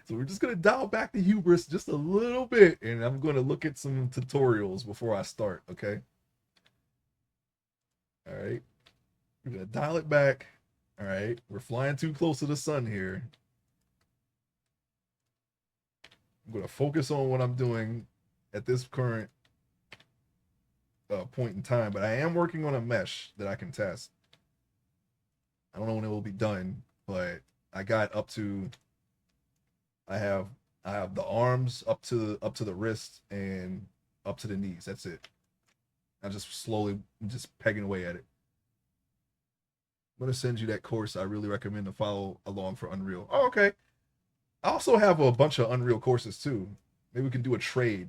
So we're just gonna dial back the hubris just a little bit, and I'm gonna look at some tutorials before I start. Okay. All right. We're gonna dial it back. All right. We're flying too close to the sun here. I'm gonna focus on what I'm doing at this current point in time, but I am working on a mesh that I can test. I don't know when it will be done, but I got up to I have I have the arms up to the wrist and up to the knees. That's it. I'm just pegging away at it. I'm gonna send you that course. I really recommend to follow along for Unreal. Oh, okay. I also have a bunch of Unreal courses too. Maybe we can do a trade.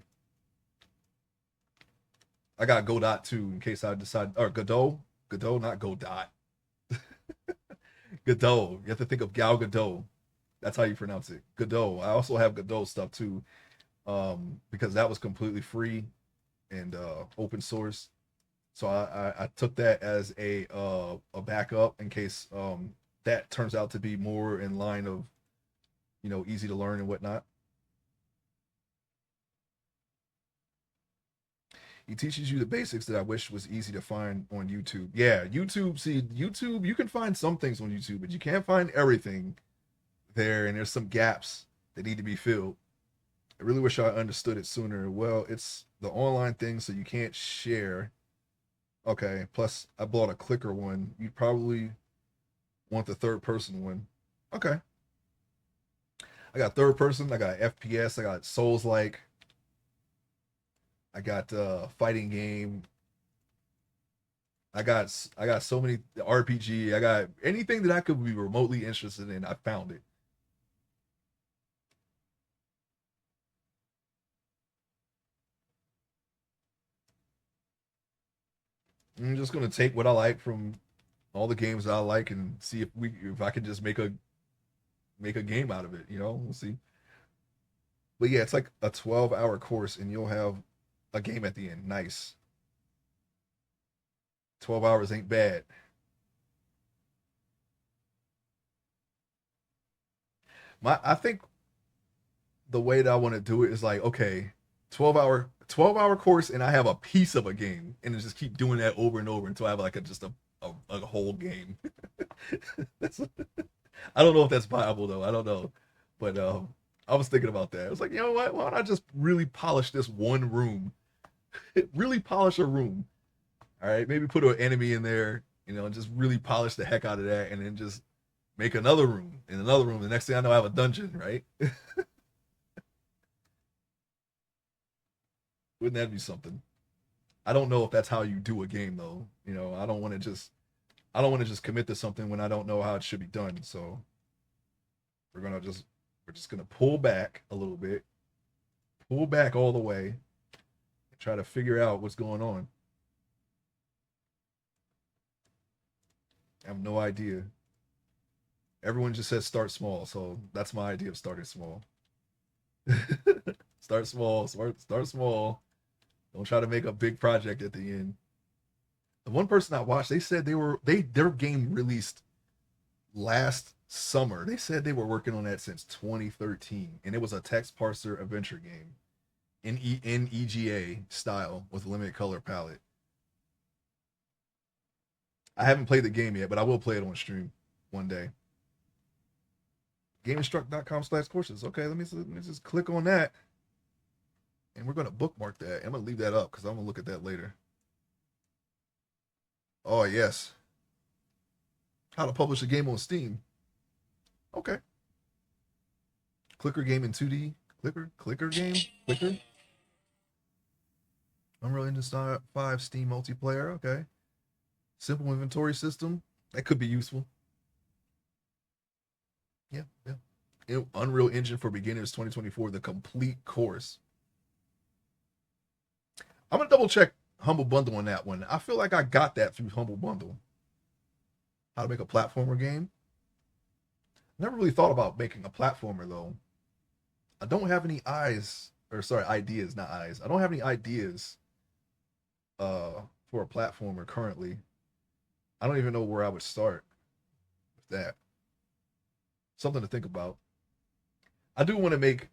I got Godot too in case I decide, or Godot, not Godot. Godot. You have to think of Gal Gadot. That's how you pronounce it. Godot. I also have Godot stuff too, because that was completely free and open source. So I took that as a backup in case that turns out to be more in line of easy to learn and whatnot. He teaches you the basics that I wish was easy to find on YouTube. Yeah, YouTube. See, YouTube, you can find some things on YouTube, but you can't find everything there, and there's some gaps that need to be filled. I really wish I understood it sooner. Well, it's the online thing, so you can't share. Okay, plus I bought a clicker one. You'd probably want the third person one. Okay. I got third person, I got FPS, I got Souls like, I got fighting game. I got so many RPG. I got anything that I could be remotely interested in. I found it. I'm just gonna take what I like from all the games that I like and see if I can just make a game out of it. We'll see. But yeah, it's like a 12-hour course, and you'll have a game at the end. Nice. 12 hours ain't bad. I think the way that I want to do it is like, okay, 12-hour course, and I have a piece of a game, and just keep doing that over and over until I have like a whole game. That's, I don't know if that's viable though. I don't know, but I was thinking about that. I was like, you know what? Why don't I just really polish this one room? Really polish a room. All right, maybe put an enemy in there, and just really polish the heck out of that, and then just make another room and another room. The next thing I know, I have a dungeon. Right? Wouldn't that be something? I don't know if that's how you do a game though. I don't want to just commit to something when I don't know how it should be done. So we're just gonna pull back a little bit, pull back all the way, and try to figure out what's going on. I have no idea. Everyone just says start small, so that's my idea of starting small. Start small, start small. Don't try to make a big project at the end. The one person I watched, they said their game released last summer. They said they were working on that since 2013, and it was a text parser adventure game in EGA style with limited color palette. I haven't played the game yet, but I will play it on stream one day. Gameinstruct.com/courses. Okay, let me just click on that, and we're gonna bookmark that. I'm gonna leave that up because I'm gonna look at that later. Oh yes, how to publish a game on Steam. Okay, clicker game in 2D. Clicker game. Clicker. Unreal Engine 5 Steam multiplayer. Okay, simple inventory system that could be useful. Yeah, yeah. Unreal Engine for Beginners 2024, the complete course. I'm gonna double check Humble Bundle on that one. I feel like I got that through Humble Bundle. How to make a platformer game. Never really thought about making a platformer though. I don't have any ideas, not eyes. I don't have any ideas for a platformer currently. I don't even know where I would start with that. Something to think about. I do want to make,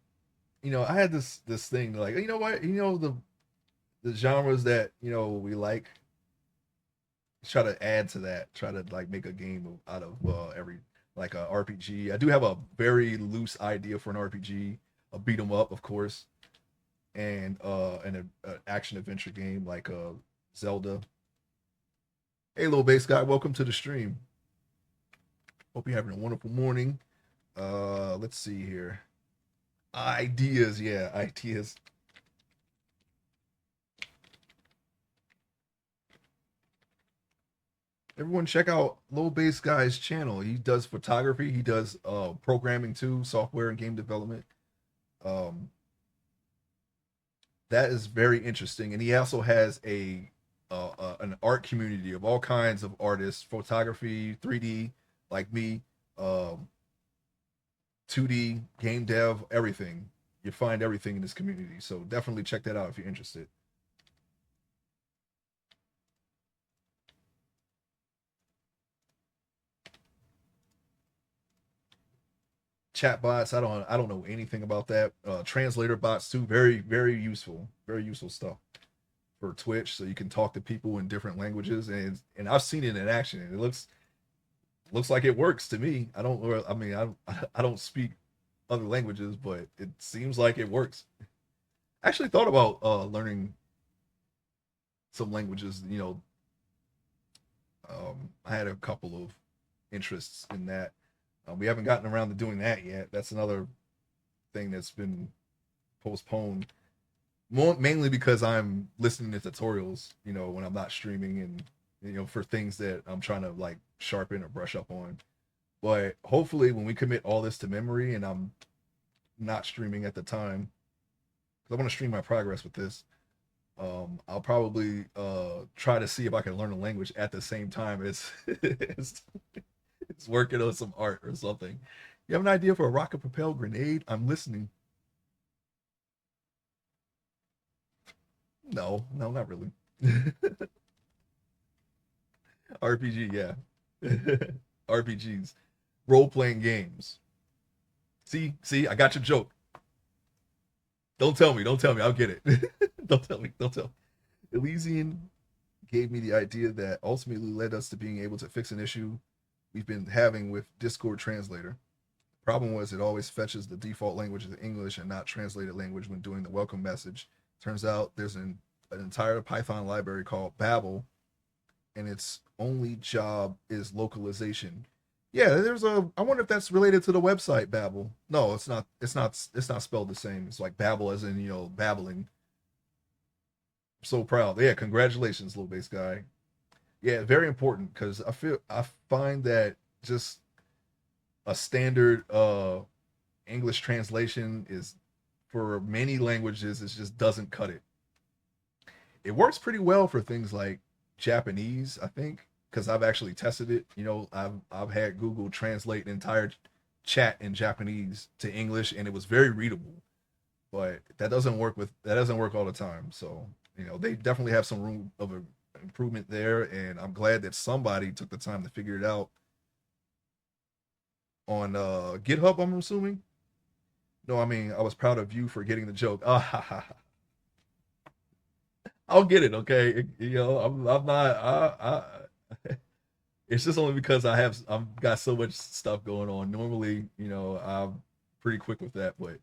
I had this thing like, you know what, the genres that we like. Try to add to that. Try to like make a game out of every like a RPG. I do have a very loose idea for an RPG, a beat 'em up, of course, and an action adventure game like Zelda. Hey, little bass guy, welcome to the stream. Hope you're having a wonderful morning. Let's see here. Ideas, yeah, ideas. Everyone check out Low Bass Guy's channel. He does photography, he does programming too, software and game development. Um, that is very interesting, and he also has an art community of all kinds of artists, photography, 3D, like me, um, 2D game dev, everything. You find everything in this community. So definitely check that out if you're interested. Chat bots, I don't know anything about that. Translator bots too, very useful stuff for Twitch, so you can talk to people in different languages, and I've seen it in action, and it looks like it works to me. I don't, I mean, I don't speak other languages, but it seems like it works. I actually thought about learning some languages. I had a couple of interests in that. We haven't gotten around to doing that yet. That's another thing that's been postponed, mainly because I'm listening to tutorials. When I'm not streaming, and for things that I'm trying to like sharpen or brush up on. But hopefully, when we commit all this to memory, and I'm not streaming at the time, because I want to stream my progress with this. I'll probably try to see if I can learn a language at the same time as it's working on some art or something. You have an idea for a rocket propelled grenade? I'm listening. No, no, not really. RPG, yeah. RPGs, role playing games. See, I got your joke. Don't tell me. I'll get it. Don't tell me. Don't tell. Elysian gave me the idea that ultimately led us to being able to fix an issue we've been having with Discord Translator. Problem was it always fetches the default language as English and not translated language when doing the welcome message. Turns out there's an entire Python library called Babel, and its only job is localization. Yeah, there's a. I wonder if that's related to the website Babel. No, it's not. It's not. It's not spelled the same. It's like Babel, as in babbling. I'm so proud. Yeah, congratulations, little bass guy. Yeah, very important because I find that just a standard English translation is for many languages it just doesn't cut it. It works pretty well for things like Japanese, I think, because I've actually tested it. I've had Google translate an entire chat in Japanese to English, and it was very readable. But that doesn't work all the time. So they definitely have some room of improvement there, and I'm glad that somebody took the time to figure it out on GitHub. I'm assuming. No, I mean I was proud of you for getting the joke. I'll get it. Okay, I'm not. It's just only because I've got so much stuff going on. Normally, I'm pretty quick with that, but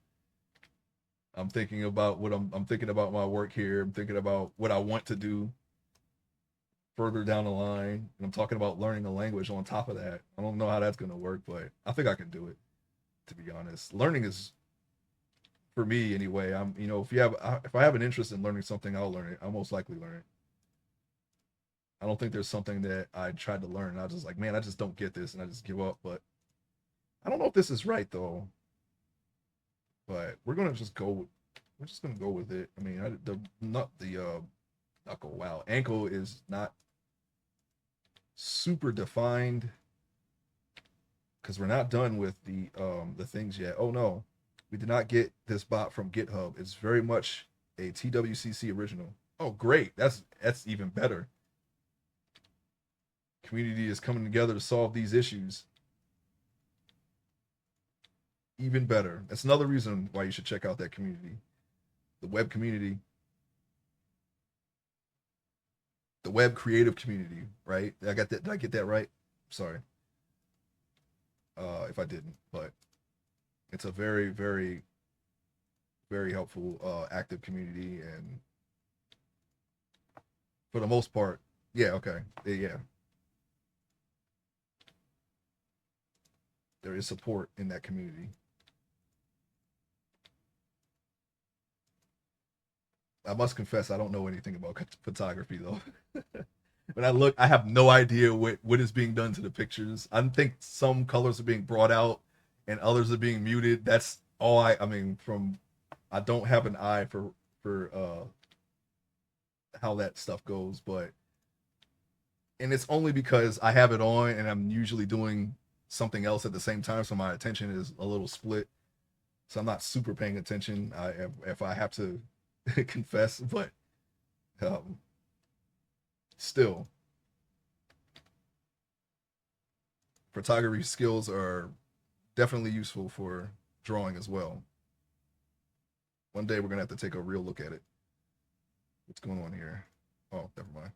I'm thinking about I'm thinking about my work here. I'm thinking about what I want to do further down the line, and I'm talking about learning a language on top of that. I don't know how that's going to work, but I think I can do it. To be honest, learning is for me anyway. If I have an interest in learning something, I'll learn it. I'll most likely learn it. I don't think there's something that I tried to learn and I was just like, man, I just don't get this, and I just give up. But I don't know if this is right though. But we're just gonna go with it. I mean, the not the knuckle. Wow, ankle is not super defined because we're not done with the things yet. Oh no, we did not get this bot from GitHub. It's very much a TWCC original. Oh great, that's even better. Community is coming together to solve these issues. Even better. That's another reason why you should check out that community, the web community, the web creative community. Right? I got that. Did I get that right? Sorry, if I didn't, but it's a very helpful active community, and for the most part, yeah, okay, yeah, there is support in that community. I must confess, I don't know anything about photography though. When I look, I have no idea what is being done to the pictures. I think some colors are being brought out and others are being muted. That's all I mean from I don't have an eye for how that stuff goes, but and it's only because I have it on and I'm usually doing something else at the same time, so my attention is a little split. So I'm not super paying attention. If I have to confess, but um, still, photography skills are definitely useful for drawing as well. One day we're gonna have to take a real look at it. What's going on here? Oh, never mind.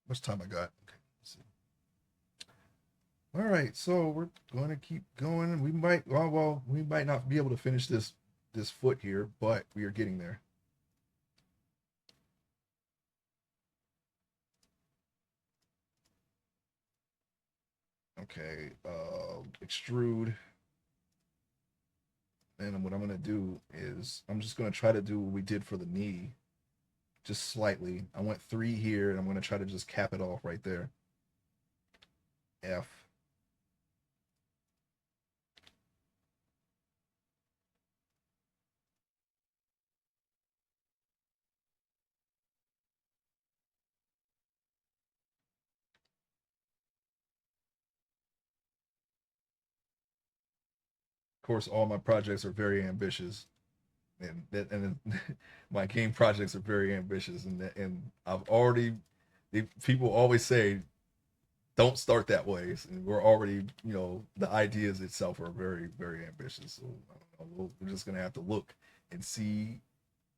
How much time I got? Okay, let's see. All right, so we're going to keep going. We might, well, we might not be able to finish this foot here, but we are getting there. Okay, extrude. And what I'm gonna do is I'm just gonna try to do what we did for the knee, just slightly. I went 3 here, and I'm gonna try to just cap it off right there. F. Of course, all my projects are very ambitious, and my game projects are very ambitious, and I've already people always say don't start that way, and we're already the ideas itself are very very ambitious. So I don't know, we're just gonna have to look and see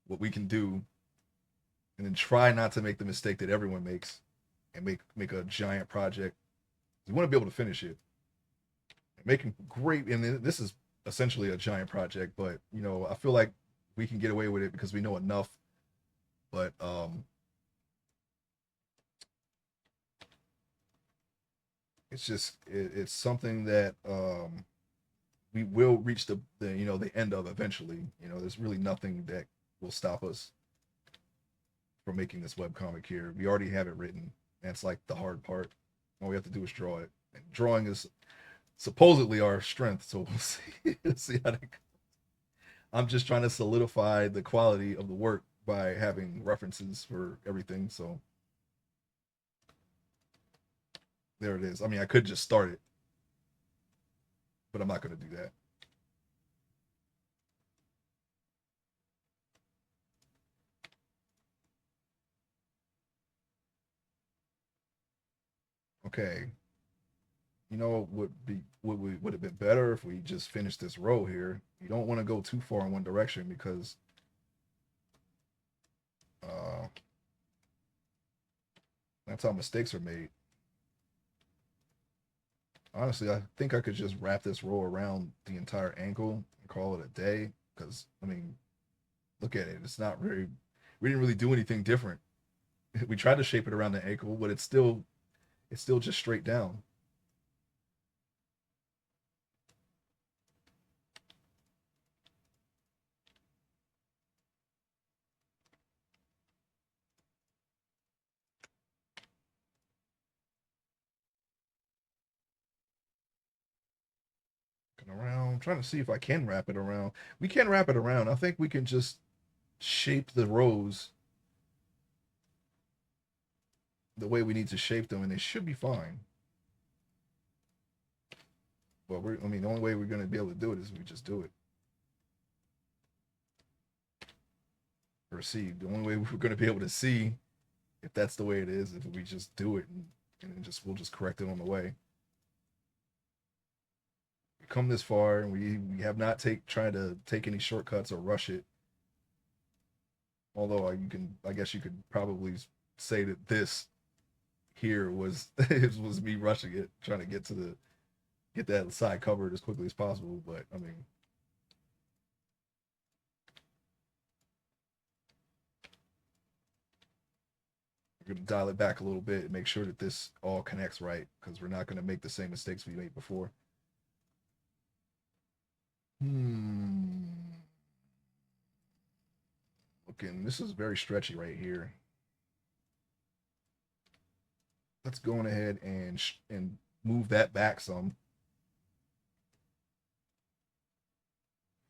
what we can do, and then try not to make the mistake that everyone makes and make a giant project. You want to be able to finish it, making great, and this is essentially a giant project, but I feel like we can get away with it because we know enough. But it's just it's something that we will reach the end of eventually. There's really nothing that will stop us from making this web comic here. We already have it written. That's like the hard part. All we have to do is draw it. And drawing is supposedly our strength, so we'll see. See how that goes. I'm just trying to solidify the quality of the work by having references for everything. So there it is. I mean, I could just start it, but I'm not going to do that. Okay. Would have been better if we just finished this row here. You don't want to go too far in one direction because uh, that's how mistakes are made. Honestly, I think I could just wrap this row around the entire ankle and call it a day. Because I mean, look at it. It's not very. We didn't really do anything different. We tried to shape it around the ankle, but it's still just straight down. Around. I'm trying to see if I can wrap it around. We can wrap it around. I think we can just shape the rows the way we need to shape them, and they should be fine. But I mean, the only way we're going to be able to do it is we just do it. Or see, the only way we're going to be able to see if that's the way it is if we just do it, and we'll just correct it on the way. We come this far, and we have not tried to take any shortcuts or rush it. Although I guess you could probably say that this here was it was me rushing it, trying to get that side covered as quickly as possible. But I mean, we're gonna dial it back a little bit and make sure that this all connects right because we're not gonna make the same mistakes we made before. Looking, this is very stretchy right here. Let's go on ahead and move that back some.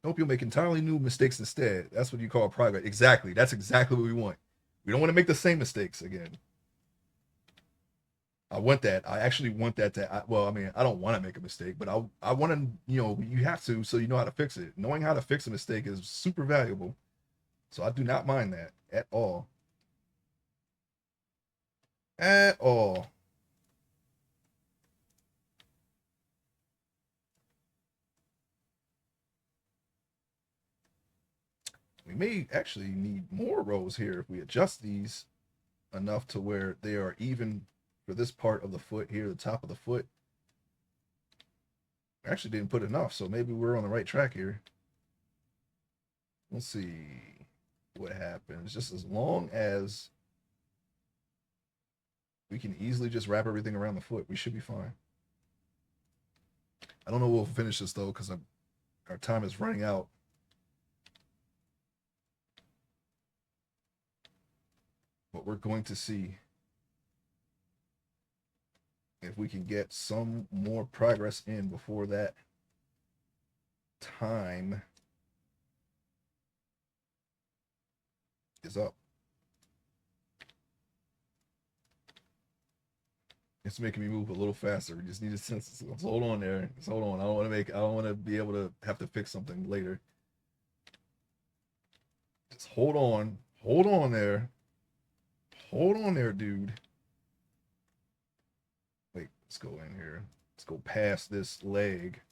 Hope you'll make entirely new mistakes instead. That's what you call progress. Exactly. That's exactly what we want. We don't want to make the same mistakes again. I want that. I actually want that to. Well, I mean, I don't want to make a mistake, but I want to. You know, you have to, so you know how to fix it. Knowing how to fix a mistake is super valuable. So I do not mind that at all. At all. We may actually need more rows here if we adjust these enough to where they are even for this part of the foot here, the top of the foot. I actually didn't put enough, so maybe we're on the right track here. Let's see what happens. Just as long as we can easily just wrap everything around the foot, we should be fine. I don't know if we'll finish this though, because our time is running out. But we're going to see if we can get some more progress in before that time is up. It's making me move a little faster. We just need to sense. Let's hold on there. Let's hold on. I don't want to make. I don't want to be able to have to fix something later. Just hold on. Hold on there. Hold on there, dude. Wait, let's go in here. Let's go past this leg.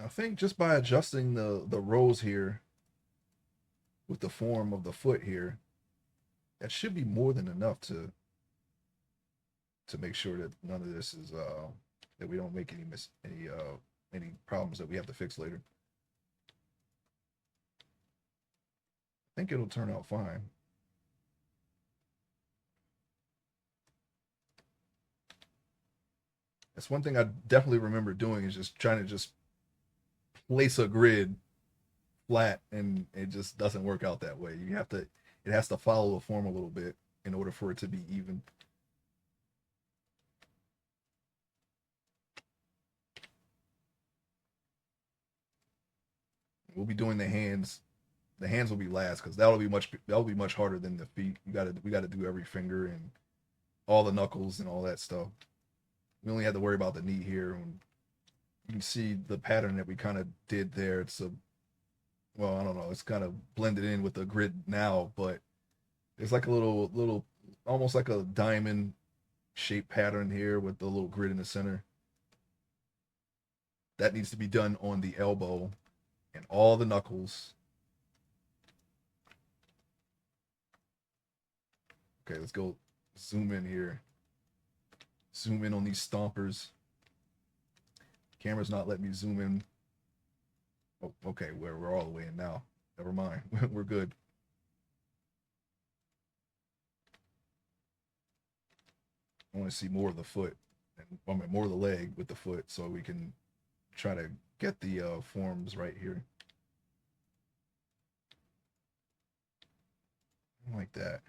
I think just by adjusting the rows here with the form of the foot here, that should be more than enough to make sure that none of this is that we don't make any problems that we have to fix later. I think it'll turn out fine. That's one thing I definitely remember doing is just trying to just place a grid flat, and it just doesn't work out that way. You have to, it has to follow the form a little bit in order for it to be even. We'll be doing the hands. The hands will be last because that'll be much harder than the feet. We gotta do every finger and all the knuckles and all that stuff. We only had to worry about the knee here. And you can see the pattern that we kind of did there. It's a, well, I don't know. It's kind of blended in with the grid now, but it's like a little, almost like a diamond shape pattern here with the little grid in the center. That needs to be done on the elbow and all the knuckles. Okay, let's go zoom in here. Zoom in on these stompers. Camera's not letting me zoom in. Oh, okay, we're all the way in now. Never mind. We're good. I want to see more of the foot, and I mean, more of the leg with the foot, so we can try to get the forms right here. Like that.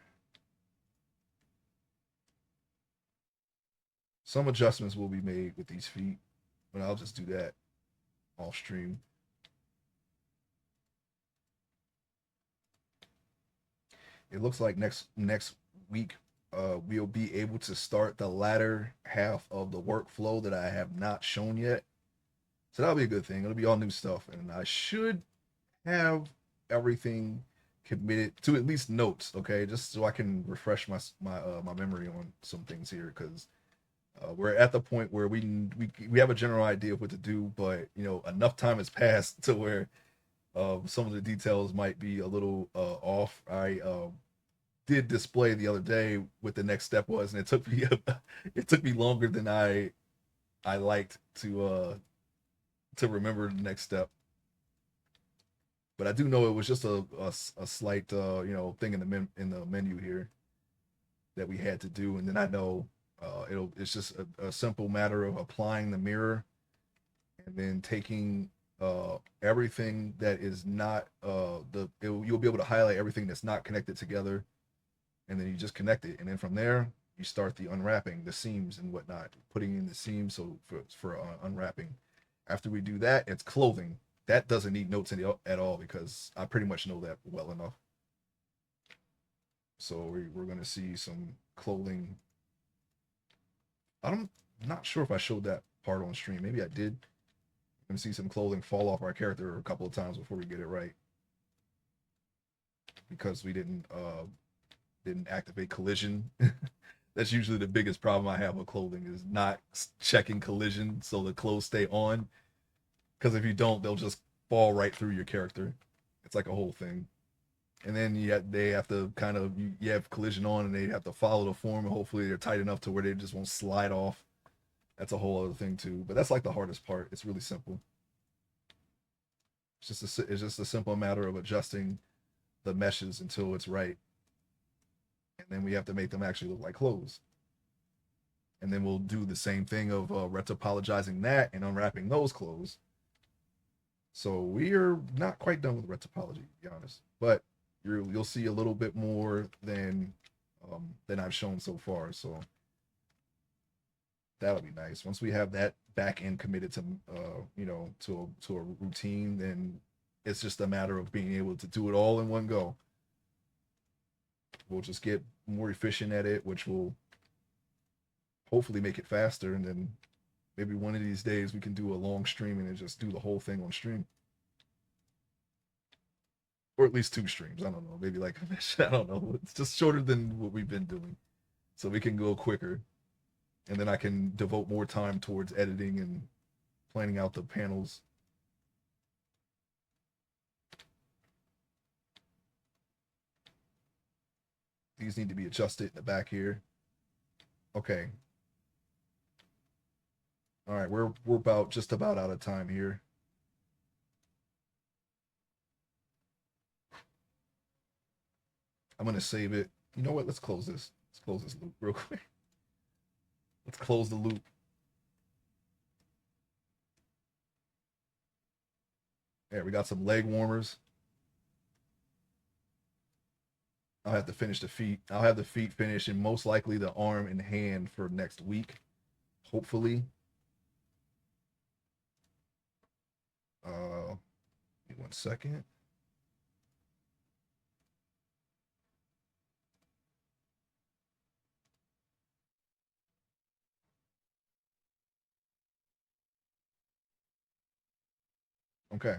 Some adjustments will be made with these feet, but I'll just do that off stream. It looks like next week we'll be able to start the latter half of the workflow that I have not shown yet. So that'll be a good thing. It'll be all new stuff, and I should have everything committed to at least notes, okay, just so I can refresh my memory on some things here, because we're at the point where we have a general idea of what to do, but you know, enough time has passed to where some of the details might be a little off. I did display the other day what the next step was, and it took me it took me longer than I liked to remember the next step. But I do know it was just a slight you know, thing in the menu here that we had to do, and then I know it's just a simple matter of applying the mirror and then taking everything that is not you'll be able to highlight everything that's not connected together, and then you just connect it, and then from there you start the unwrapping the seams and whatnot, putting in the seams so for unwrapping. After we do that, it's clothing. That doesn't need notes at all because I pretty much know that well enough. So we're gonna see some clothing. I'm not sure if I showed that part on stream. Maybe I did. And see some clothing fall off our character a couple of times before we get it right because we didn't activate collision. That's usually the biggest problem I have with clothing is not checking collision so the clothes stay on. Because if you don't, they'll just fall right through your character. It's like a whole thing. And then they have to kind of you have collision on, and they have to follow the form, and hopefully they're tight enough to where they just won't slide off. That's a whole other thing too. But that's like the hardest part. It's really simple. It's just a simple matter of adjusting the meshes until it's right, and then we have to make them actually look like clothes. And then we'll do the same thing of retopologizing that and unwrapping those clothes. So we are not quite done with retopology, to be honest, but you'll see a little bit more than I've shown so far. So that'll be nice. Once we have that back end committed to to a routine, then it's just a matter of being able to do it all in one go. We'll just get more efficient at it, which will hopefully make it faster, and then maybe one of these days we can do a long stream and just do the whole thing on stream. Or at least 2 streams. I don't know. Maybe like I don't know. It's just shorter than what we've been doing. So we can go quicker. And then I can devote more time towards editing and planning out the panels. These need to be adjusted in the back here. Okay. All right, we're just about out of time here. I'm gonna save it. You know what? Let's close this. Let's close this loop real quick. Let's close the loop. There, we got some leg warmers. I'll have to finish the feet. I'll have the feet finished and most likely the arm and hand for next week. Hopefully. Give me 1 second. Okay.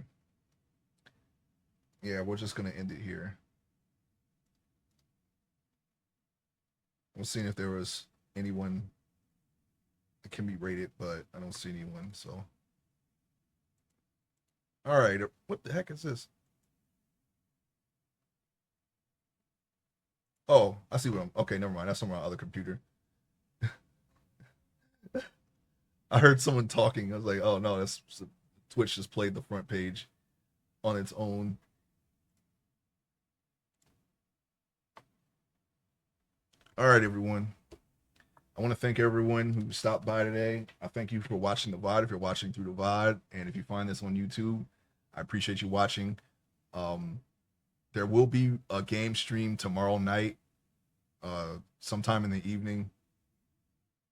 Yeah, we're just gonna end it here. We'll see if there was anyone that can be rated, but I don't see anyone. So, all right. What the heck is this? Oh, I see what I'm. Okay, never mind. That's on my other computer. I heard someone talking. I was like, oh no, that's Twitch just played the front page on its own. All right, everyone. I want to thank everyone who stopped by today. I thank you for watching the VOD if you're watching through the VOD. And if you find this on YouTube, I appreciate you watching. There will be a game stream tomorrow night, sometime in the evening.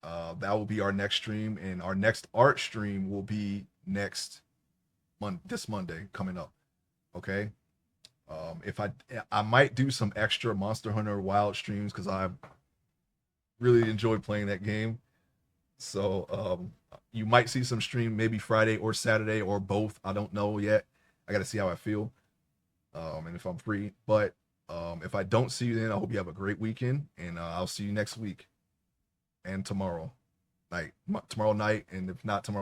That will be our next stream, and our next art stream will be this Monday coming up. Okay. If I might do some extra Monster Hunter Wild streams because I really enjoyed playing that game. So you might see some stream maybe Friday or Saturday or both. I don't know yet. I got to see how I feel and if I'm free. But if I don't see you then, I hope you have a great weekend, and I'll see you next week and tomorrow night, and if not tomorrow